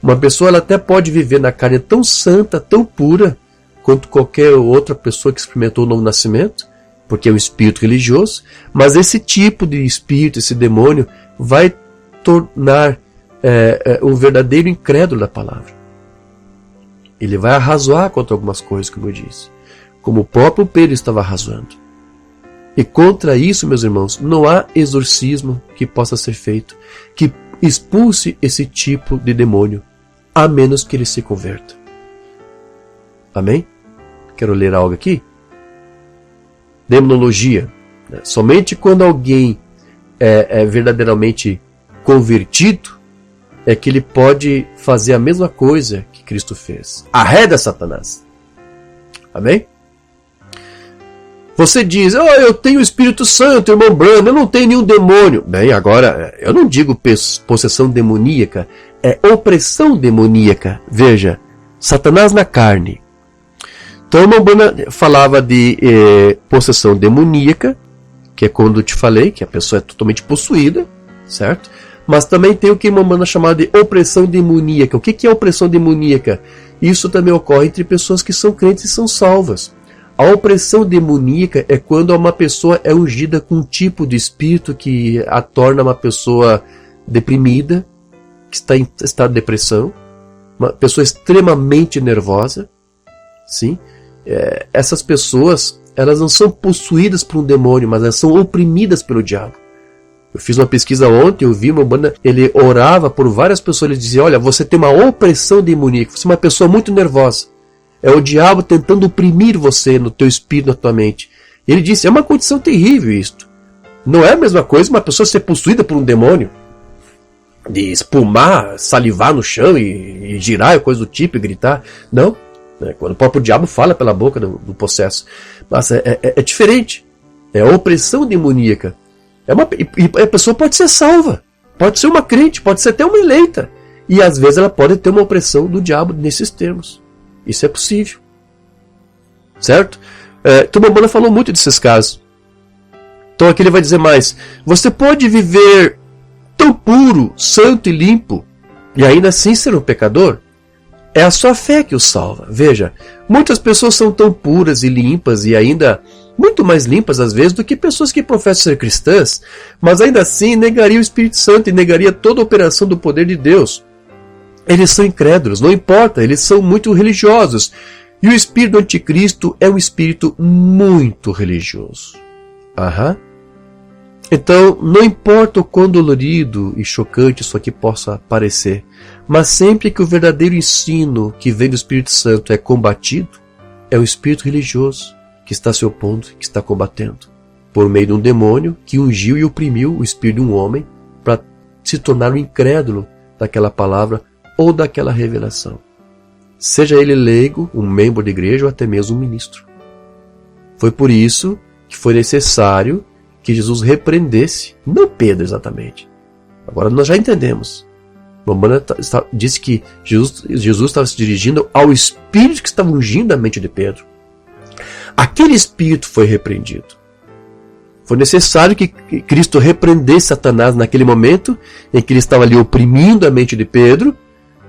uma pessoa ela até pode viver na carne tão santa, tão pura, quanto qualquer outra pessoa que experimentou o novo nascimento, porque é um espírito religioso, mas esse tipo de espírito, esse demônio, vai tornar um verdadeiro incrédulo da palavra. Ele vai arrazoar contra algumas coisas, como eu disse, como o próprio Pedro estava arrazoando. E contra isso, meus irmãos, não há exorcismo que possa ser feito que expulse esse tipo de demônio, a menos que ele se converta. Amém? Quero ler algo aqui. Demonologia. Somente quando alguém é verdadeiramente convertido é que ele pode fazer a mesma coisa que Cristo fez. Arreda Satanás. Amém? Você diz, eu tenho o Espírito Santo, irmão Branham, eu não tenho nenhum demônio. Bem, agora, eu não digo possessão demoníaca, é opressão demoníaca. Veja, Satanás na carne. Então, o irmão Branham falava de possessão demoníaca, que é quando eu te falei, que a pessoa é totalmente possuída, certo? Mas também tem o que o irmão Branham chamava de opressão demoníaca. O que é opressão demoníaca? Isso também ocorre entre pessoas que são crentes e são salvas. A opressão demoníaca é quando uma pessoa é ungida com um tipo de espírito que a torna uma pessoa deprimida, que está em estado de depressão, uma pessoa extremamente nervosa. Sim? Essas pessoas, elas não são possuídas por um demônio, mas elas são oprimidas pelo diabo. Eu fiz uma pesquisa ontem, eu vi uma banda, ele orava por várias pessoas, ele dizia, olha, você tem uma opressão demoníaca, você é uma pessoa muito nervosa. É o diabo tentando oprimir você no teu espírito, na tua mente. E ele disse, é uma condição terrível isto. Não é a mesma coisa uma pessoa ser possuída por um demônio, de espumar, salivar no chão e girar, coisa do tipo, e gritar. Não. Quando o próprio diabo fala pela boca do possesso. Mas é diferente. É a opressão demoníaca. E a pessoa pode ser salva. Pode ser uma crente, pode ser até uma eleita. E às vezes ela pode ter uma opressão do diabo nesses termos. Isso é possível. Certo? Então a Umbanda falou muito desses casos. Então aqui ele vai dizer mais. Você pode viver tão puro, santo e limpo, e ainda assim ser um pecador? É a sua fé que o salva. Veja, muitas pessoas são tão puras e limpas, e ainda muito mais limpas às vezes, do que pessoas que professam ser cristãs, mas ainda assim negariam o Espírito Santo e negaria toda a operação do poder de Deus. Eles são incrédulos, não importa, eles são muito religiosos. E o espírito do anticristo é um espírito muito religioso. Então, não importa o quão dolorido e chocante isso aqui possa parecer, mas sempre que o verdadeiro ensino que vem do Espírito Santo é combatido, é o espírito religioso que está se opondo, que está combatendo, por meio de um demônio que ungiu e oprimiu o espírito de um homem para se tornar um incrédulo daquela palavra ou daquela revelação. Seja ele leigo, um membro da igreja ou até mesmo um ministro. Foi por isso que foi necessário que Jesus repreendesse, não Pedro exatamente. Agora nós já entendemos. Umbanda disse que Jesus estava se dirigindo ao espírito que estava ungindo a mente de Pedro. Aquele espírito foi repreendido. Foi necessário que Cristo repreendesse Satanás naquele momento em que ele estava ali oprimindo a mente de Pedro,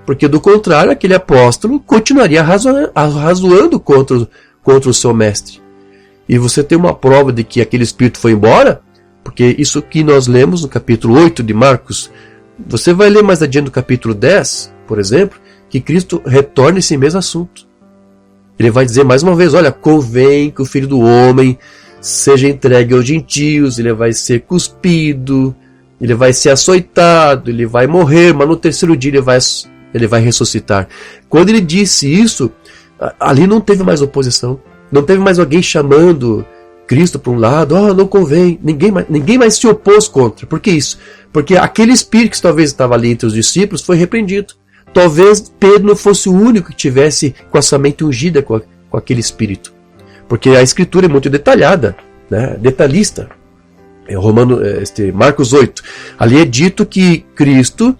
porque do contrário, aquele apóstolo continuaria razoando contra o seu mestre. E você tem uma prova de que aquele espírito foi embora, porque isso que nós lemos no capítulo 8 de Marcos, você vai ler mais adiante no capítulo 10, por exemplo, que Cristo retorna esse mesmo assunto. Ele vai dizer mais uma vez, olha, convém que o Filho do Homem seja entregue aos gentios, ele vai ser cuspido, ele vai ser açoitado, ele vai morrer, mas no terceiro dia ele vai ressuscitar. Quando ele disse isso, ali não teve mais oposição, não teve mais alguém chamando Cristo para um lado, não convém, ninguém mais se opôs contra. Por que isso? Porque aquele espírito que talvez estava ali entre os discípulos foi repreendido. Talvez Pedro não fosse o único que tivesse com a sua mente ungida com aquele espírito. Porque a escritura é muito detalhada, né? Detalhista. Marcos 8. Ali é dito que Cristo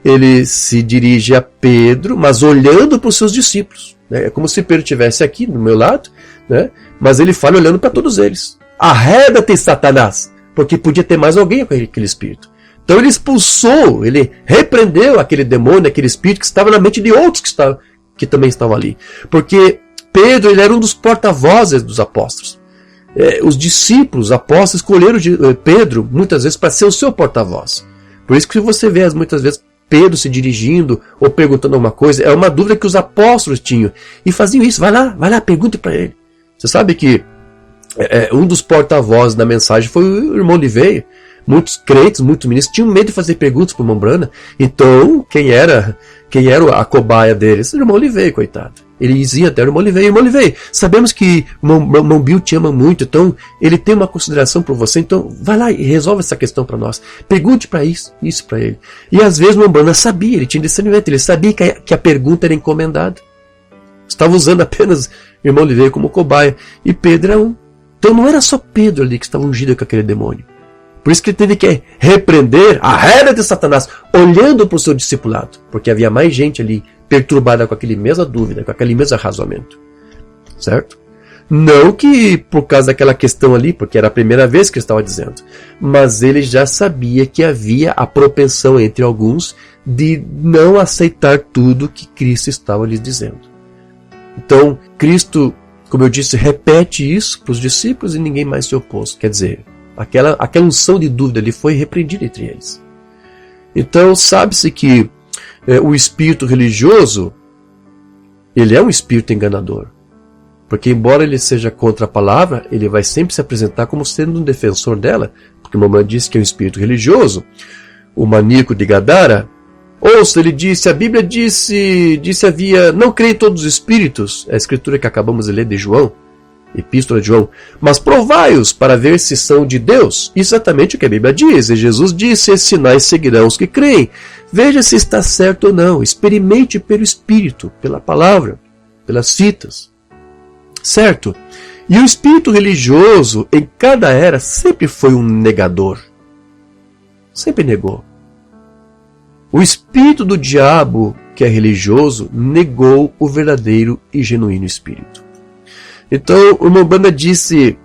ele se dirige a Pedro, mas olhando para os seus discípulos. Né? É como se Pedro estivesse aqui do meu lado, né? Mas ele fala olhando para todos eles. Arreda-te, Satanás! Porque podia ter mais alguém com aquele espírito. Então ele expulsou, ele repreendeu aquele demônio, aquele espírito que estava na mente de outros que também estavam ali. Porque Pedro ele era um dos porta-vozes dos apóstolos. Os discípulos, os apóstolos, escolheram Pedro muitas vezes para ser o seu porta-voz. Por isso que você vê muitas vezes Pedro se dirigindo ou perguntando alguma coisa, é uma dúvida que os apóstolos tinham. E faziam isso, vai lá, pergunte para ele. Você sabe que um dos porta-vozes da mensagem foi o irmão Liveio. Muitos crentes, muitos ministros tinham medo de fazer perguntas para o irmão Branham. Então, quem era a cobaia deles? O irmão Liveio, coitado. Ele dizia até o irmão Liveio, sabemos que o irmão Bill te ama muito, então ele tem uma consideração por você, então vai lá e resolve essa questão para nós. Pergunte para isso para ele. E às vezes o irmão Branham sabia, ele tinha discernimento, ele sabia que a pergunta era encomendada. Estava usando apenas o irmão Liveio como cobaia. E Pedro era um. Então não era só Pedro ali que estava ungido com aquele demônio. Por isso que ele teve que repreender a regra de Satanás, olhando para o seu discipulado. Porque havia mais gente ali perturbada com aquela mesma dúvida, com aquele mesmo razoamento. Certo? Não que por causa daquela questão ali, porque era a primeira vez que ele estava dizendo. Mas ele já sabia que havia a propensão entre alguns de não aceitar tudo que Cristo estava lhes dizendo. Então, Cristo, como eu disse, repete isso para os discípulos e ninguém mais se opôs. Quer dizer, aquela unção de dúvida ali foi repreendida entre eles. Então, sabe-se que o espírito religioso, ele é um espírito enganador. Porque embora ele seja contra a palavra, ele vai sempre se apresentar como sendo um defensor dela. Porque o Mamãe disse que é um espírito religioso. O maníaco de Gadara, ouça, ele disse, a Bíblia disse havia, não creio em todos os espíritos, a escritura que acabamos de ler de João, Epístola de João, mas provai-os para ver se são de Deus. Exatamente o que a Bíblia diz. E Jesus disse, esses sinais seguirão os que creem. Veja se está certo ou não. Experimente pelo Espírito, pela palavra, pelas citas. Certo? E o espírito religioso, em cada era, sempre foi um negador. Sempre negou. O espírito do diabo, que é religioso, negou o verdadeiro e genuíno espírito. Então, o Umbanda disse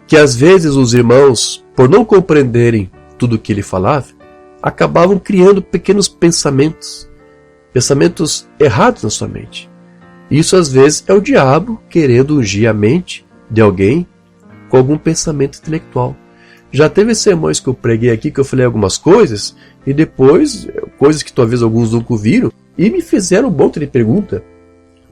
que às vezes os irmãos, por não compreenderem tudo o que ele falava, acabavam criando pequenos pensamentos errados na sua mente. Isso às vezes é o diabo querendo ungir a mente de alguém com algum pensamento intelectual. Já teve sermões que eu preguei aqui, que eu falei algumas coisas, e depois, coisas que talvez alguns nunca ouviram, e me fizeram um monte de pergunta.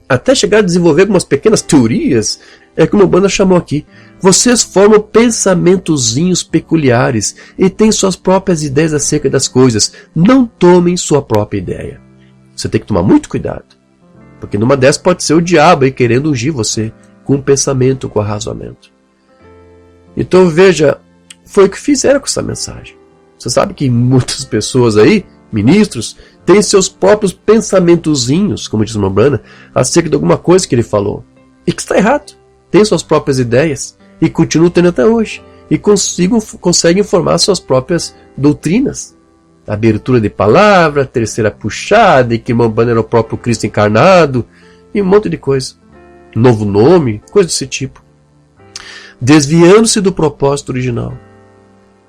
Até chegar a desenvolver algumas pequenas teorias, é como a banda chamou aqui. Vocês formam pensamentozinhos peculiares e têm suas próprias ideias acerca das coisas. Não tomem sua própria ideia. Você tem que tomar muito cuidado. Porque numa dessas pode ser o diabo aí querendo ungir você com um pensamento, com arrazoamento. Então veja, foi o que fizeram com essa mensagem. Você sabe que muitas pessoas aí, ministros, têm seus próprios pensamentozinhos, como diz o Mambrana, acerca de alguma coisa que ele falou. E que está errado. Tem suas próprias ideias. E continuam tendo até hoje. E conseguem formar suas próprias doutrinas. abertura de palavra, terceira puxada, e que irmão Banner era o próprio Cristo encarnado, e um monte de coisa. Novo nome, coisa desse tipo. Desviando-se do propósito original.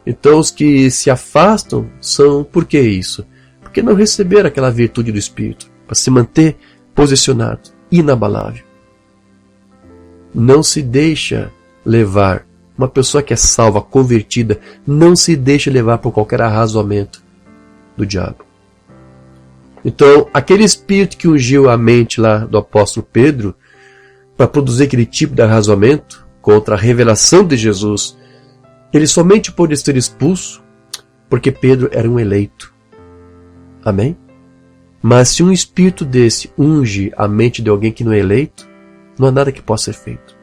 Então os que se afastam são, por que isso? Porque não receberam aquela virtude do Espírito, para se manter posicionado, inabalável. Não se deixa levar. Uma pessoa que é salva, convertida, não se deixa levar por qualquer arrazoamento do diabo. Então, aquele espírito que ungiu a mente lá do apóstolo Pedro, para produzir aquele tipo de arrazoamento contra a revelação de Jesus, ele somente pôde ser expulso porque Pedro era um eleito. Amém? Mas se um espírito desse unge a mente de alguém que não é eleito, não há nada que possa ser feito.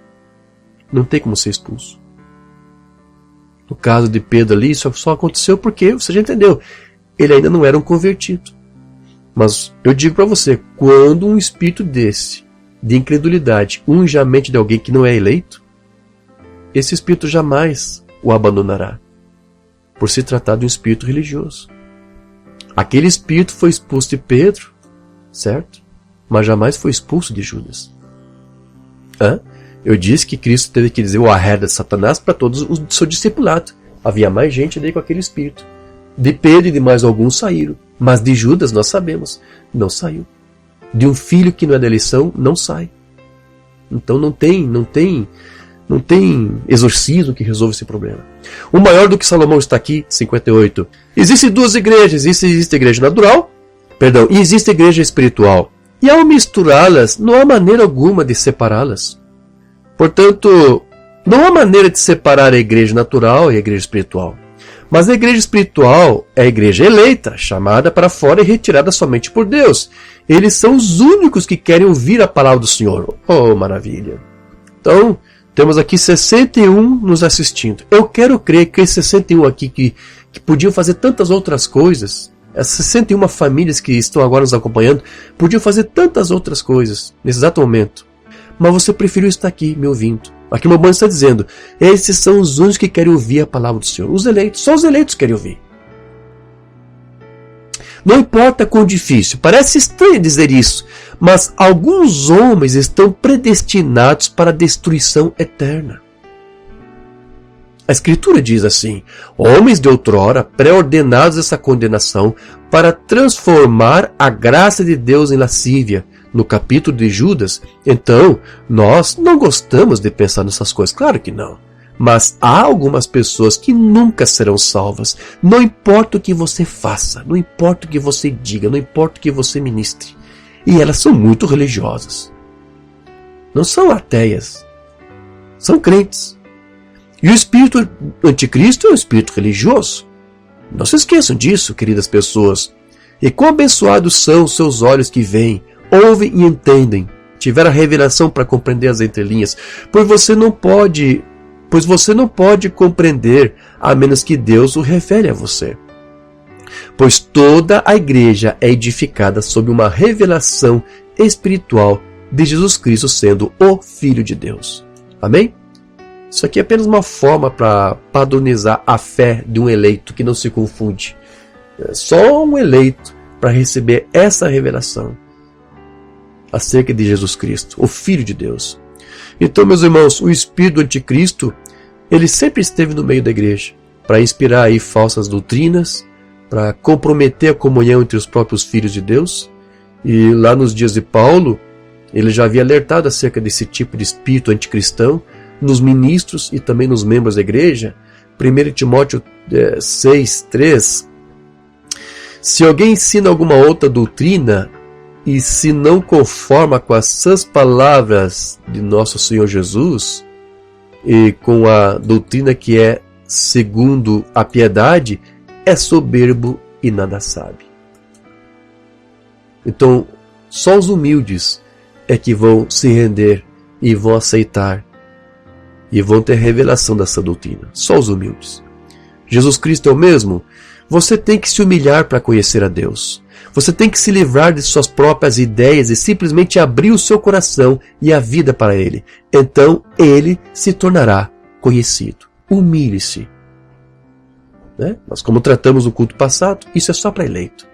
Não tem como ser expulso. No caso de Pedro ali, isso só aconteceu porque, você já entendeu, ele ainda não era um convertido. Mas eu digo para você, quando um espírito desse, de incredulidade, unge a mente de alguém que não é eleito, esse espírito jamais o abandonará, por se tratar de um espírito religioso. Aquele espírito foi expulso de Pedro, certo? Mas jamais foi expulso de Judas. Eu disse que Cristo teve que dizer o arreda de Satanás para todos os do seu discipulado. Havia mais gente ali com aquele espírito. De Pedro e de mais alguns saíram. Mas de Judas nós sabemos, não saiu. De um filho que não é da eleição, não sai. Então não tem exorcismo que resolva esse problema. O maior do que Salomão está aqui, 58. Existem duas igrejas. Existe a igreja natural, e existe a igreja espiritual. E ao misturá-las, não há maneira alguma de separá-las. Portanto, não há maneira de separar a igreja natural e a igreja espiritual. Mas a igreja espiritual é a igreja eleita, chamada para fora e retirada somente por Deus. Eles são os únicos que querem ouvir a palavra do Senhor. Oh, maravilha! Então, temos aqui 61 nos assistindo. Eu quero crer que esses 61 aqui que podiam fazer tantas outras coisas, essas 61 famílias que estão agora nos acompanhando, podiam fazer tantas outras coisas nesse exato momento. Mas você preferiu estar aqui me ouvindo. Aqui o meu banho está dizendo, esses são os únicos que querem ouvir a palavra do Senhor. Os eleitos, só os eleitos querem ouvir. Não importa quão difícil, parece estranho dizer isso, mas alguns homens estão predestinados para a destruição eterna. A Escritura diz assim, homens de outrora, pré-ordenados essa condenação, para transformar a graça de Deus em lascívia, no capítulo de Judas. Então, nós não gostamos de pensar nessas coisas, claro que não. Mas há algumas pessoas que nunca serão salvas. Não importa o que você faça, não importa o que você diga, não importa o que você ministre. E elas são muito religiosas. Não são ateias, são crentes. E o espírito anticristo é um espírito religioso. Não se esqueçam disso, queridas pessoas. E quão abençoados são os seus olhos que veem, ouvem e entendem, tiveram a revelação para compreender as entrelinhas, pois você não pode compreender a menos que Deus o revele a você. Pois toda a igreja é edificada sob uma revelação espiritual de Jesus Cristo sendo o Filho de Deus. Amém? Isso aqui é apenas uma forma para padronizar a fé de um eleito que não se confunde. É só um eleito para receber essa revelação acerca de Jesus Cristo, o Filho de Deus. Então, meus irmãos, o espírito do anticristo, ele sempre esteve no meio da igreja, para inspirar aí falsas doutrinas, para comprometer a comunhão entre os próprios filhos de Deus. E lá nos dias de Paulo, ele já havia alertado acerca desse tipo de espírito anticristão, nos ministros e também nos membros da igreja. 1 Timóteo 6:3. Se alguém ensina alguma outra doutrina, e se não conforma com as sãs palavras de nosso Senhor Jesus, e com a doutrina que é segundo a piedade, é soberbo e nada sabe. Então, só os humildes é que vão se render e vão aceitar e vão ter revelação dessa doutrina. Só os humildes. Jesus Cristo é o mesmo? Você tem que se humilhar para conhecer a Deus. Você tem que se livrar de suas próprias ideias e simplesmente abrir o seu coração e a vida para Ele. Então Ele se tornará conhecido. Humilhe-se. né? Mas como tratamos no culto passado, isso é só para eleito.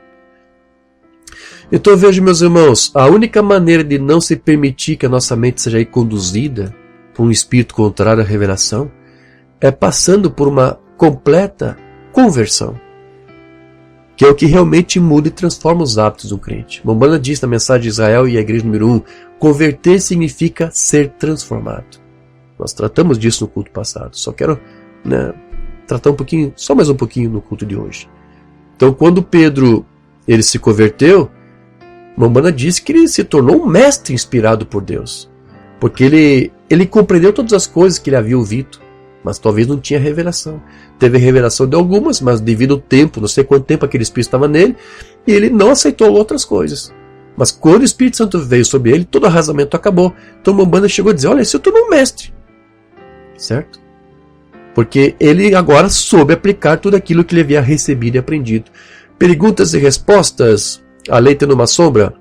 Então vejo, meus irmãos, a única maneira de não se permitir que a nossa mente seja aí conduzida por um espírito contrário à revelação é passando por uma completa conversão, que é o que realmente muda e transforma os hábitos do crente. Mombana diz na mensagem de Israel e a igreja número 1, converter significa ser transformado. Nós tratamos disso no culto passado, só quero tratar um pouquinho, só mais um pouquinho no culto de hoje. Então quando Pedro ele se converteu, Mombana disse que ele se tornou um mestre inspirado por Deus, porque ele compreendeu todas as coisas que ele havia ouvido, mas talvez não tinha revelação. Teve revelação de algumas, mas devido ao tempo, não sei quanto tempo aquele Espírito estava nele, e ele não aceitou outras coisas. Mas quando o Espírito Santo veio sobre ele, todo arrasamento acabou. Então Mombana chegou a dizer, olha, esse eu tornou um mestre. Certo? Porque ele agora soube aplicar tudo aquilo que ele havia recebido e aprendido. Perguntas e respostas, a lei tendo uma sombra.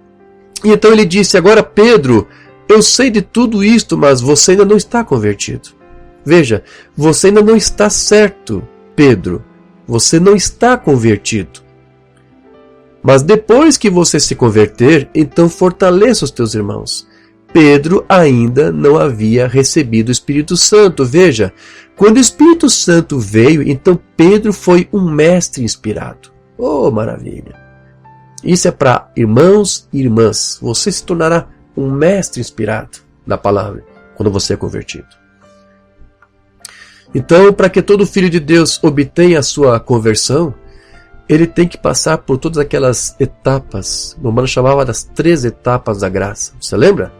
E então ele disse, agora Pedro, eu sei de tudo isto, mas você ainda não está convertido. Veja, você ainda não está certo, Pedro. Você não está convertido. Mas depois que você se converter, então fortaleça os teus irmãos. Pedro ainda não havia recebido o Espírito Santo. Veja, quando o Espírito Santo veio, então Pedro foi um mestre inspirado. Oh, maravilha! Isso é para irmãos e irmãs. Você se tornará um mestre inspirado da palavra quando você é convertido. Então, para que todo filho de Deus obtenha a sua conversão, ele tem que passar por todas aquelas etapas. O Romano chamava das 3 etapas da graça. Você lembra?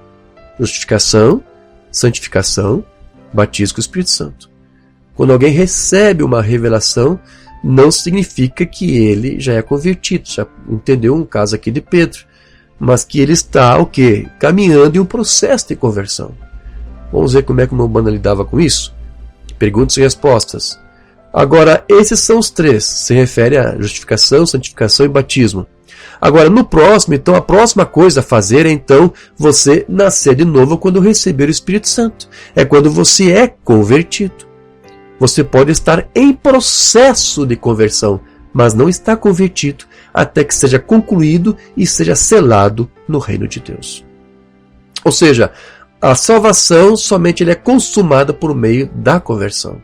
Justificação, santificação, batismo com o Espírito Santo. Quando alguém recebe uma revelação, não significa que ele já é convertido. Já entendeu um caso aqui de Pedro. Mas que ele está, o quê? Caminhando em um processo de conversão. Vamos ver como é que o Romano lidava com isso? Perguntas e respostas. Agora, esses são os 3. Se refere a justificação, santificação e batismo. Agora, no próximo, então, a próxima coisa a fazer é, então, você nascer de novo quando receber o Espírito Santo. É quando você é convertido. Você pode estar em processo de conversão, mas não está convertido até que seja concluído e seja selado no reino de Deus. Ou seja, a salvação somente é consumada por meio da conversão.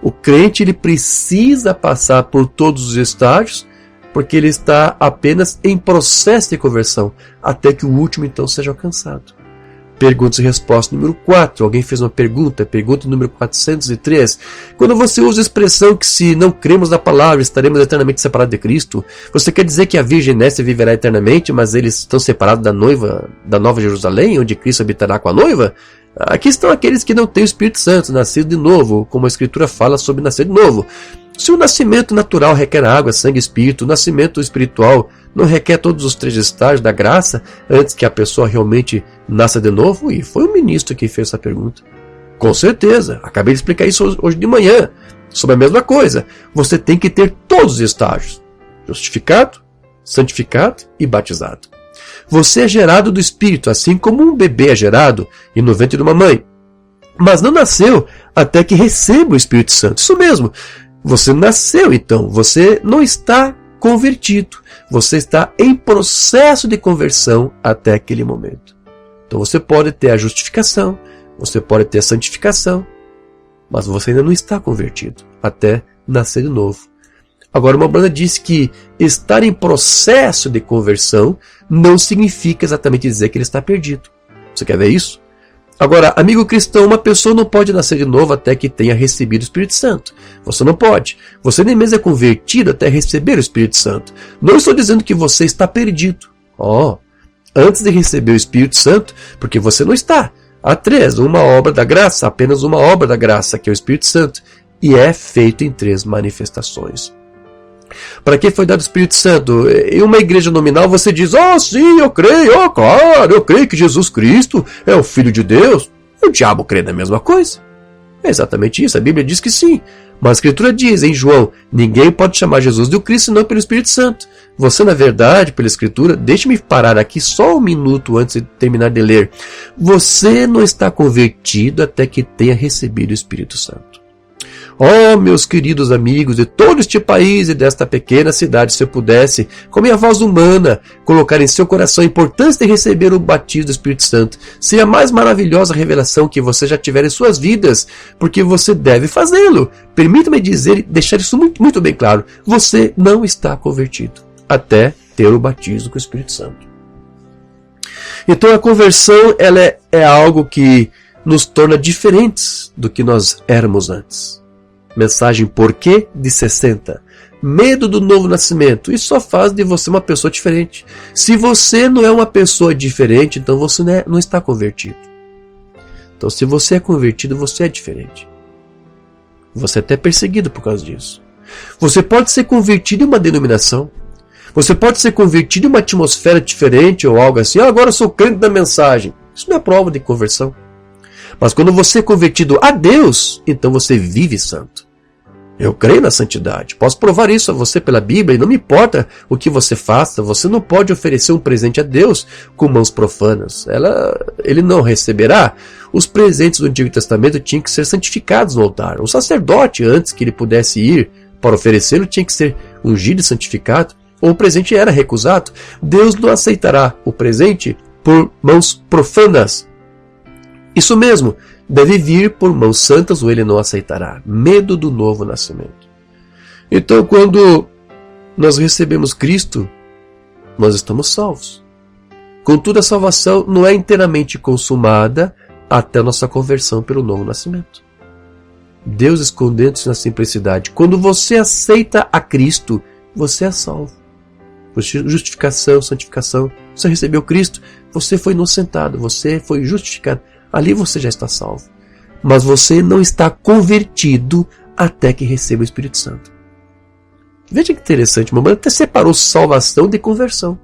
O crente ele precisa passar por todos os estágios, porque ele está apenas em processo de conversão, até que o último então seja alcançado. Perguntas e respostas número 4. Alguém fez uma pergunta número 403. Quando você usa a expressão que se não cremos na palavra, estaremos eternamente separados de Cristo, você quer dizer que a Virgem Néssia viverá eternamente, mas eles estão separados da noiva, da Nova Jerusalém, onde Cristo habitará com a noiva? Aqui estão aqueles que não têm o Espírito Santo, nascido de novo, como a Escritura fala sobre nascer de novo. Se o nascimento natural requer água, sangue e espírito, o nascimento espiritual não requer todos os 3 estágios da graça antes que a pessoa realmente nasça de novo? E foi o ministro que fez essa pergunta. Com certeza, acabei de explicar isso hoje de manhã, sobre a mesma coisa. Você tem que ter todos os estágios: justificado, santificado e batizado. Você é gerado do Espírito, assim como um bebê é gerado e no ventre de uma mãe. Mas não nasceu até que receba o Espírito Santo. Isso mesmo. Você nasceu, então. Você não está convertido. Você está em processo de conversão até aquele momento. Então você pode ter a justificação, você pode ter a santificação, mas você ainda não está convertido até nascer de novo. Agora, uma banda disse que estar em processo de conversão não significa exatamente dizer que ele está perdido. Você quer ver isso? Agora, amigo cristão, uma pessoa não pode nascer de novo até que tenha recebido o Espírito Santo. Você não pode. Você nem mesmo é convertido até receber o Espírito Santo. Não estou dizendo que você está perdido. Antes de receber o Espírito Santo, porque você não está. Há 3, uma obra da graça, apenas uma obra da graça, que é o Espírito Santo. E é feito em 3 manifestações. Para que foi dado o Espírito Santo? Em uma igreja nominal você diz, sim, eu creio, claro, eu creio que Jesus Cristo é o Filho de Deus. O diabo crê na mesma coisa. É exatamente isso, a Bíblia diz que sim. Mas a Escritura diz em João, ninguém pode chamar Jesus de Cristo senão pelo Espírito Santo. Você, na verdade, pela Escritura, deixe-me parar aqui só um minuto antes de terminar de ler. Você não está convertido até que tenha recebido o Espírito Santo. Oh, meus queridos amigos de todo este país e desta pequena cidade, se eu pudesse, com minha voz humana, colocar em seu coração a importância de receber o batismo do Espírito Santo, seria a mais maravilhosa revelação que você já tiver em suas vidas, porque você deve fazê-lo. Permita-me dizer e deixar isso muito bem claro. Você não está convertido até ter o batismo com o Espírito Santo. Então a conversão ela é algo que nos torna diferentes do que nós éramos antes. Mensagem Porquê de 60. Medo do novo nascimento. Isso só faz de você uma pessoa diferente. Se você não é uma pessoa diferente, então você não está convertido. Então se você é convertido, você é diferente. Você é até perseguido por causa disso. Você pode ser convertido em uma denominação. Você pode ser convertido em uma atmosfera diferente ou algo assim. Agora eu sou crente da mensagem. Isso não é prova de conversão. Mas quando você é convertido a Deus, então você vive santo. Eu creio na santidade. Posso provar isso a você pela Bíblia. E não me importa o que você faça. Você não pode oferecer um presente a Deus com mãos profanas. Ele não receberá. Os presentes do Antigo Testamento tinham que ser santificados no altar. O sacerdote, antes que ele pudesse ir para oferecê-lo, tinha que ser ungido e santificado. Ou o presente era recusado. Deus não aceitará o presente por mãos profanas. Isso mesmo, deve vir por mãos santas ou ele não aceitará. Medo do novo nascimento. Então, quando nós recebemos Cristo, nós estamos salvos. Contudo, a salvação não é inteiramente consumada até a nossa conversão pelo novo nascimento. Deus escondendo-se na simplicidade. Quando você aceita a Cristo, você é salvo. Justificação, santificação. Você recebeu Cristo, você foi inocentado, você foi justificado. Ali você já está salvo. Mas você não está convertido até que receba o Espírito Santo. Veja que interessante, mamãe até separou salvação de conversão.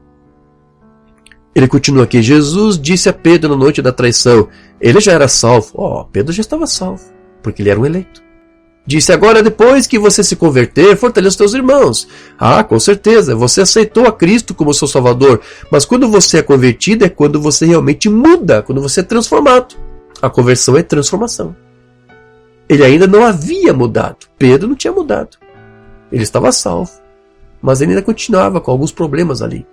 Ele continua aqui. Jesus disse a Pedro na noite da traição. Ele já era salvo. Pedro já estava salvo, porque ele era um eleito. Disse, agora depois que você se converter, fortaleça os teus irmãos. Com certeza, você aceitou a Cristo como seu Salvador. Mas quando você é convertido, é quando você realmente muda, quando você é transformado. A conversão é transformação. Ele ainda não havia mudado. Pedro não tinha mudado. Ele estava salvo. Mas ele ainda continuava com alguns problemas ali.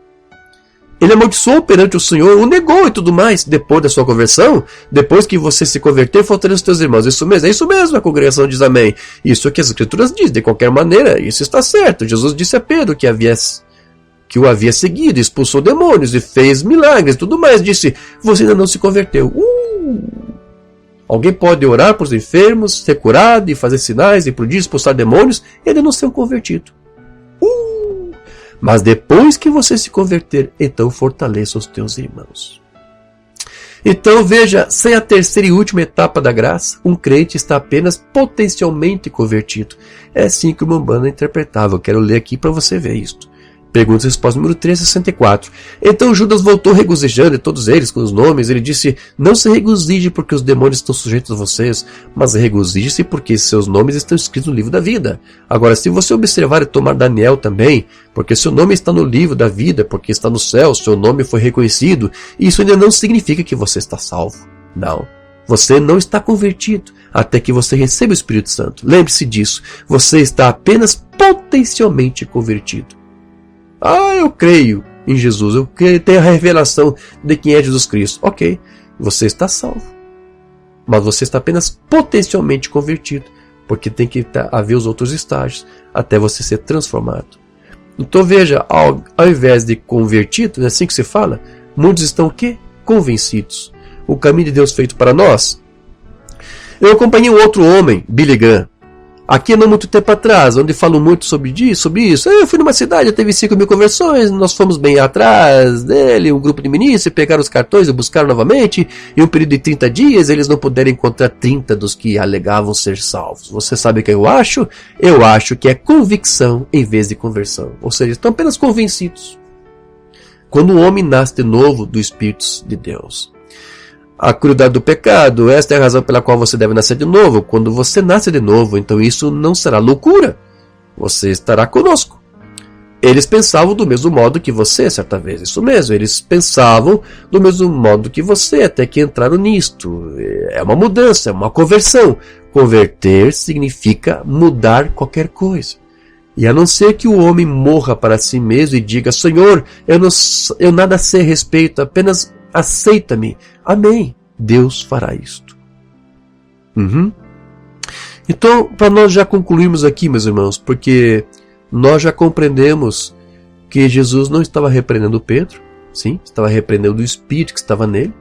Ele amaldiçoou perante o Senhor, o negou e tudo mais. Depois da sua conversão, depois que você se converter, fortaleça os teus irmãos. Isso mesmo, é isso mesmo, a congregação diz amém. Isso é que as Escrituras dizem, de qualquer maneira, isso está certo. Jesus disse a Pedro que o havia seguido, expulsou demônios e fez milagres e tudo mais. Disse, você ainda não se converteu. Alguém pode orar para os enfermos, ser curado e fazer sinais e prodígios, expulsar demônios e ainda não ser um convertido. Mas depois que você se converter, então fortaleça os teus irmãos. Então veja, sem a terceira e última etapa da graça, um crente está apenas potencialmente convertido. É assim que o Umbanda interpretava. Eu quero ler aqui para você ver isto. Pergunta e resposta número 364. Então Judas voltou regozijando, e todos eles com os nomes. Ele disse, não se regozije porque os demônios estão sujeitos a vocês, mas regozije-se porque seus nomes estão escritos no livro da vida. Agora, se você observar e tomar Daniel também, porque seu nome está no livro da vida, porque está no céu, seu nome foi reconhecido, isso ainda não significa que você está salvo. Não. Você não está convertido até que você receba o Espírito Santo. Lembre-se disso. Você está apenas potencialmente convertido. Eu creio em Jesus, eu tenho a revelação de quem é Jesus Cristo. Ok, você está salvo. Mas você está apenas potencialmente convertido, porque tem que haver os outros estágios até você ser transformado. Então veja, ao invés de convertido, é assim que se fala, muitos estão o quê? Convencidos. O caminho de Deus feito para nós. Eu acompanhei um outro homem, Billy Graham, aqui não muito tempo atrás, onde falam muito sobre isso. Eu fui numa cidade, teve 5.000 conversões, nós fomos bem atrás dele, um grupo de ministros, pegaram os cartões e buscaram novamente, em um período de 30 dias, eles não puderam encontrar 30 dos que alegavam ser salvos. Você sabe o que eu acho? Eu acho que é convicção em vez de conversão. Ou seja, estão apenas convencidos. Quando o homem nasce de novo do Espírito de Deus, a crueldade do pecado, esta é a razão pela qual você deve nascer de novo. Quando você nasce de novo, então isso não será loucura. Você estará conosco. Eles pensavam do mesmo modo que você, certa vez. Isso mesmo, eles pensavam do mesmo modo que você, até que entraram nisto. É uma mudança, é uma conversão. Converter significa mudar qualquer coisa. E a não ser que o homem morra para si mesmo e diga: Senhor, eu nada sei a respeito, apenas aceita-me. Amém. Deus fará isto. Então, para nós já concluirmos aqui, meus irmãos, porque nós já compreendemos que Jesus não estava repreendendo Pedro, sim, estava repreendendo o Espírito que estava nele.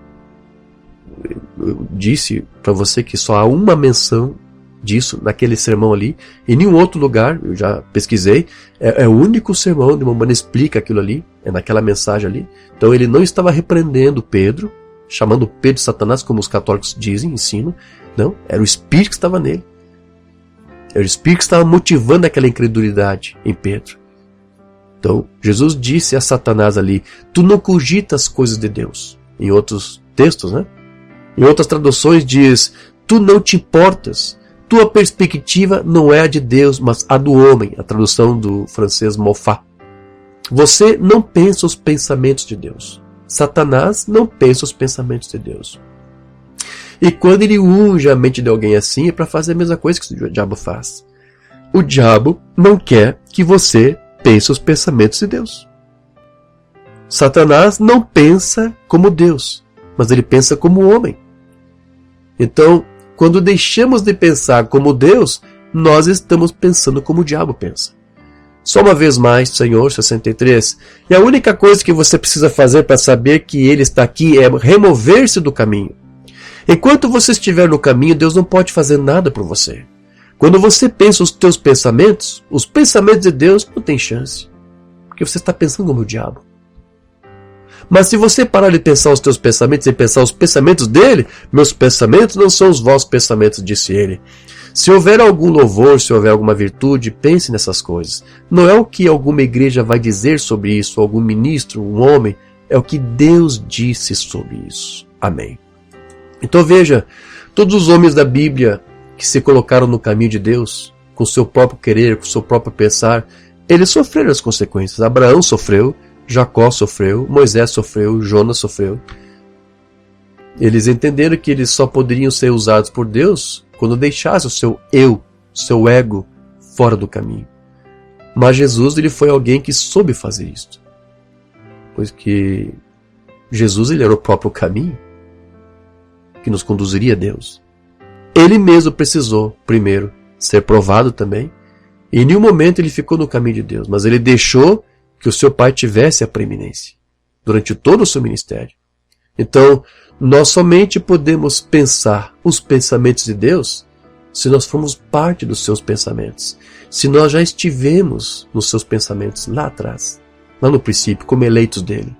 Eu disse para você que só há uma menção disso naquele sermão ali, em nenhum outro lugar, eu já pesquisei, é o único sermão onde o Maimônides explica aquilo ali, é naquela mensagem ali. Então ele não estava repreendendo Pedro, chamando Pedro de Satanás, como os católicos dizem, ensinam, não, era o Espírito que estava nele. Era o Espírito que estava motivando aquela incredulidade em Pedro. Então, Jesus disse a Satanás ali: tu não cogitas coisas de Deus. Em outros textos, né? Em outras traduções diz: tu não te importas. Tua perspectiva não é a de Deus, mas a do homem. A tradução do francês Moffat. Você não pensa os pensamentos de Deus. Satanás não pensa os pensamentos de Deus. E quando ele unge a mente de alguém assim, é para fazer a mesma coisa que o diabo faz. O diabo não quer que você pense os pensamentos de Deus. Satanás não pensa como Deus, mas ele pensa como homem. Então, quando deixamos de pensar como Deus, nós estamos pensando como o diabo pensa. Só uma vez mais, Senhor, 63, e a única coisa que você precisa fazer para saber que Ele está aqui é remover-se do caminho. Enquanto você estiver no caminho, Deus não pode fazer nada por você. Quando você pensa os teus pensamentos, os pensamentos de Deus não tem chance, porque você está pensando como o diabo. Mas se você parar de pensar os teus pensamentos e pensar os pensamentos dele, meus pensamentos não são os vossos pensamentos, disse ele. Se houver algum louvor, se houver alguma virtude, pense nessas coisas. Não é o que alguma igreja vai dizer sobre isso, algum ministro, um homem, é o que Deus disse sobre isso. Amém. Então veja, todos os homens da Bíblia que se colocaram no caminho de Deus, com seu próprio querer, com seu próprio pensar, eles sofreram as consequências. Abraão sofreu, Jacó sofreu, Moisés sofreu, Jonas sofreu. Eles entenderam que eles só poderiam ser usados por Deus quando deixassem o seu eu, seu ego, fora do caminho. Mas Jesus, ele foi alguém que soube fazer isso. Pois que Jesus, ele era o próprio caminho que nos conduziria a Deus. Ele mesmo precisou, primeiro, ser provado também. E em nenhum momento ele ficou no caminho de Deus, mas ele deixou que o seu Pai tivesse a preeminência durante todo o seu ministério. Então, nós somente podemos pensar os pensamentos de Deus se nós formos parte dos seus pensamentos. Se nós já estivemos nos seus pensamentos lá atrás, lá no princípio, como eleitos dele.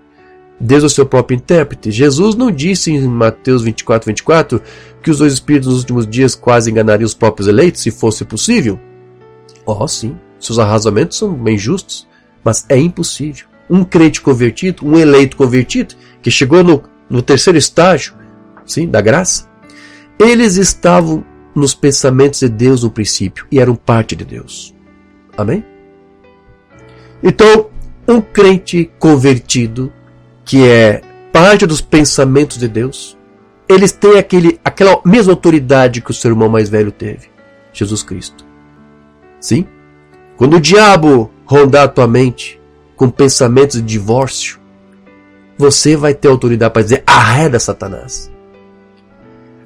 Deus é o seu próprio intérprete. Jesus não disse em Mateus 24, que os dois espíritos nos últimos dias quase enganariam os próprios eleitos, se fosse possível? Oh, sim, seus arrasamentos são bem justos, mas é impossível. Um crente convertido, um eleito convertido, que chegou no terceiro estágio, sim, da graça, eles estavam nos pensamentos de Deus no princípio e eram parte de Deus. Amém? Então, um crente convertido, que é parte dos pensamentos de Deus, eles têm aquela mesma autoridade que o seu irmão mais velho teve, Jesus Cristo. Sim? Quando o diabo rondar a tua mente com pensamentos de divórcio, você vai ter autoridade para dizer: arreda Satanás.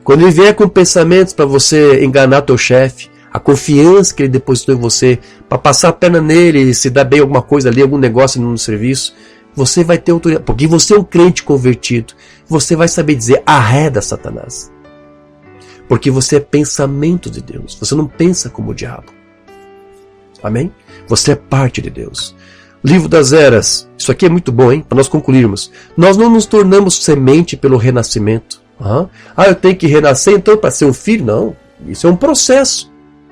Quando ele vier com pensamentos para você enganar teu chefe, a confiança que ele depositou em você, para passar a perna nele e se dar bem alguma coisa ali, algum negócio no serviço, você vai ter autoridade, porque você é um crente convertido, você vai saber dizer: arreda Satanás. Porque você é pensamento de Deus, você não pensa como o diabo. Amém? Você é parte de Deus. Livro das Eras, isso aqui é muito bom, hein? Para nós concluirmos. Nós não nos tornamos semente pelo renascimento. Eu tenho que renascer então para ser um filho? Não, isso é um processo.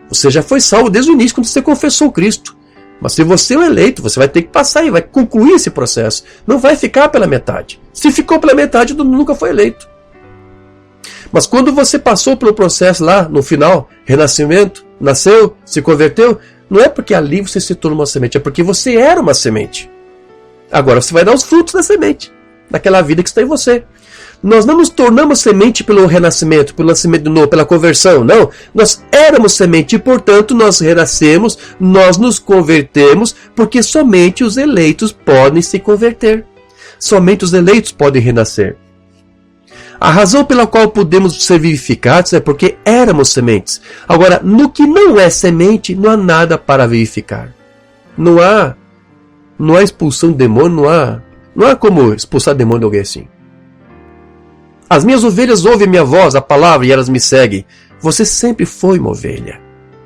Você já foi salvo desde o início, quando você confessou Cristo. Mas se você é um eleito, você vai ter que passar e vai concluir esse processo. Não vai ficar pela metade. Se ficou pela metade, nunca foi eleito. Mas quando você passou pelo processo lá, no final, renascimento, nasceu, se converteu, não é porque ali você se tornou uma semente, é porque você era uma semente. Agora você vai dar os frutos da semente, daquela vida que está em você. Nós não nos tornamos semente pelo renascimento, pelo nascimento de novo, pela conversão, não. Nós éramos semente e, portanto, nós renascemos, nós nos convertemos, porque somente os eleitos podem se converter. Somente os eleitos podem renascer. A razão pela qual podemos ser vivificados é porque éramos sementes. Agora, no que não é semente, não há nada para vivificar. Não há expulsão de demônio, não há como expulsar demônio de alguém assim. As minhas ovelhas ouvem a minha voz, a palavra, e elas me seguem. Você sempre foi uma ovelha.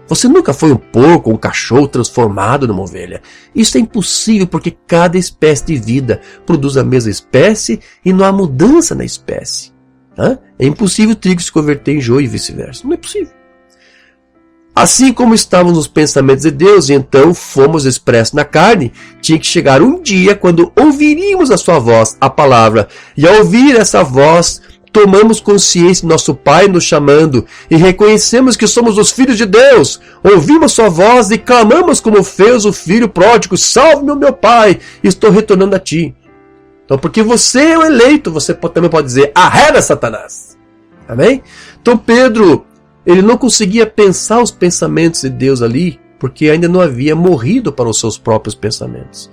Você nunca foi um porco, um cachorro transformado numa ovelha. Isso é impossível porque cada espécie de vida produz a mesma espécie e não há mudança na espécie. É impossível o trigo se converter em joio e vice-versa. Não é possível. Assim como estávamos nos pensamentos de Deus e então fomos expressos na carne, tinha que chegar um dia quando ouviríamos a sua voz, a palavra, e ao ouvir essa voz, tomamos consciência de nosso Pai nos chamando e reconhecemos que somos os filhos de Deus. Ouvimos sua voz e clamamos como fez o filho pródigo: salve-me, meu Pai, estou retornando a ti. Então, porque você é o eleito, você também pode dizer: arreda, Satanás. Amém? Então Pedro, ele não conseguia pensar os pensamentos de Deus ali, porque ainda não havia morrido para os seus próprios pensamentos.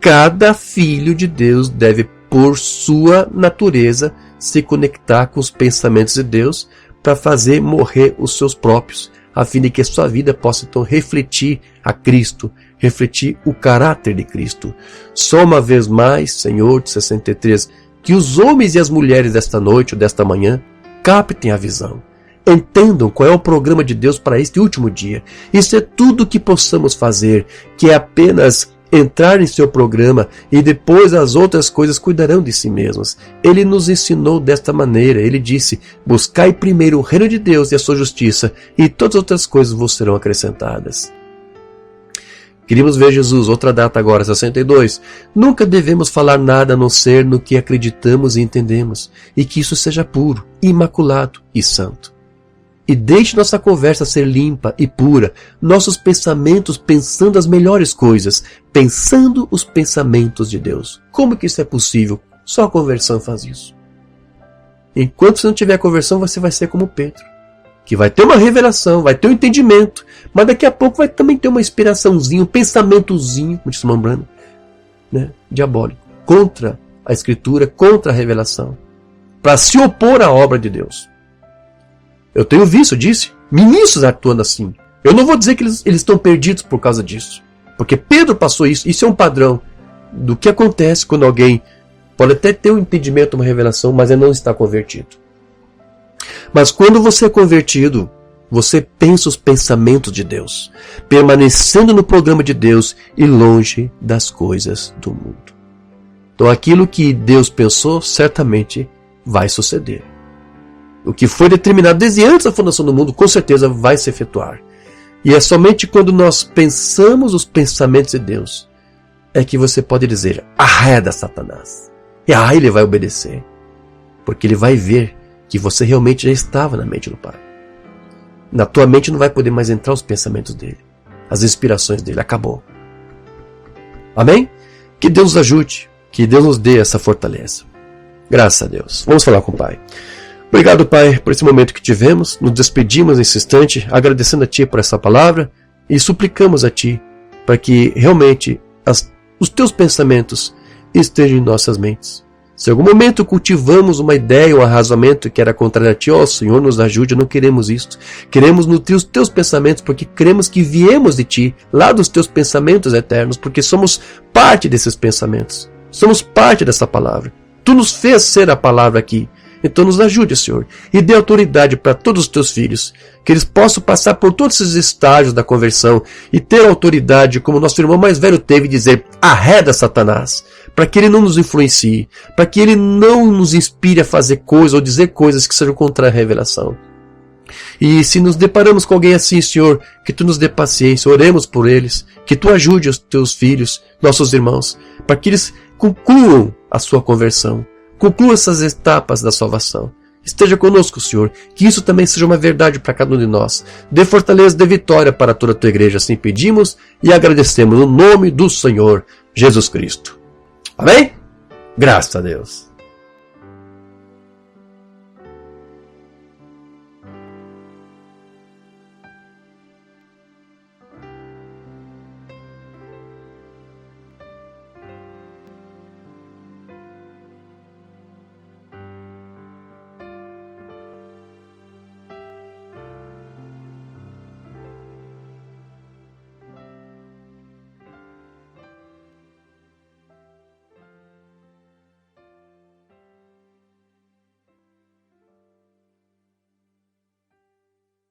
Cada filho de Deus deve, por sua natureza, se conectar com os pensamentos de Deus para fazer morrer os seus próprios, a fim de que a sua vida possa então refletir a Cristo, refletir o caráter de Cristo. Só uma vez mais, Senhor, de 63, que os homens e as mulheres desta noite ou desta manhã captem a visão. Entendam qual é o programa de Deus para este último dia. Isso é tudo o que possamos fazer, que é apenas entrar em seu programa e depois as outras coisas cuidarão de si mesmas. Ele nos ensinou desta maneira. Ele disse: buscai primeiro o reino de Deus e a sua justiça, e todas as outras coisas vos serão acrescentadas. Queríamos ver Jesus, outra data agora, 62. Nunca devemos falar nada a não ser no que acreditamos e entendemos, e que isso seja puro, imaculado e santo. E deixe nossa conversa ser limpa e pura, nossos pensamentos pensando as melhores coisas, pensando os pensamentos de Deus. Como que isso é possível? Só a conversão faz isso. Enquanto você não tiver conversão, você vai ser como Pedro, que vai ter uma revelação, vai ter um entendimento, mas daqui a pouco vai também ter uma inspiraçãozinha, um pensamentozinho, como diz Mambrano, diabólico, contra a Escritura, contra a revelação, para se opor à obra de Deus. Eu tenho visto, disse, ministros atuando assim. Eu não vou dizer que eles estão perdidos por causa disso, porque Pedro passou isso. Isso é um padrão do que acontece quando alguém pode até ter um entendimento, uma revelação, mas ele não está convertido. Mas quando você é convertido, você pensa os pensamentos de Deus, permanecendo no programa de Deus e longe das coisas do mundo. Então aquilo que Deus pensou certamente vai suceder. O que foi determinado desde antes da fundação do mundo, com certeza vai se efetuar. E é somente quando nós pensamos os pensamentos de Deus é que você pode dizer: arreda, Satanás. E aí ele vai obedecer. Porque ele vai ver que você realmente já estava na mente do Pai. Na tua mente não vai poder mais entrar os pensamentos dele, as inspirações dele. Acabou. Amém? Que Deus nos ajude. Que Deus nos dê essa fortaleza. Graças a Deus. Vamos falar com o Pai. Obrigado, Pai, por esse momento que tivemos. Nos despedimos nesse instante, agradecendo a Ti por essa palavra e suplicamos a Ti para que realmente os Teus pensamentos estejam em nossas mentes. Se em algum momento cultivamos uma ideia ou um arrasamento que era contrário a Ti, ó Senhor, nos ajude, não queremos isto. Queremos nutrir os Teus pensamentos porque cremos que viemos de Ti, lá dos Teus pensamentos eternos, porque somos parte desses pensamentos. Somos parte dessa palavra. Tu nos fez ser a palavra aqui. Então nos ajude, Senhor, e dê autoridade para todos os teus filhos, que eles possam passar por todos esses estágios da conversão e ter autoridade, como nosso irmão mais velho teve, e dizer: arreda, Satanás, para que ele não nos influencie, para que ele não nos inspire a fazer coisas ou dizer coisas que sejam contra a revelação. E se nos deparamos com alguém assim, Senhor, que Tu nos dê paciência, oremos por eles, que Tu ajude os Teus filhos, nossos irmãos, para que eles concluam a sua conversão. Conclua essas etapas da salvação. Esteja conosco, Senhor, que isso também seja uma verdade para cada um de nós. Dê fortaleza, dê vitória para toda a Tua igreja, assim pedimos e agradecemos no nome do Senhor Jesus Cristo. Amém? Graças a Deus.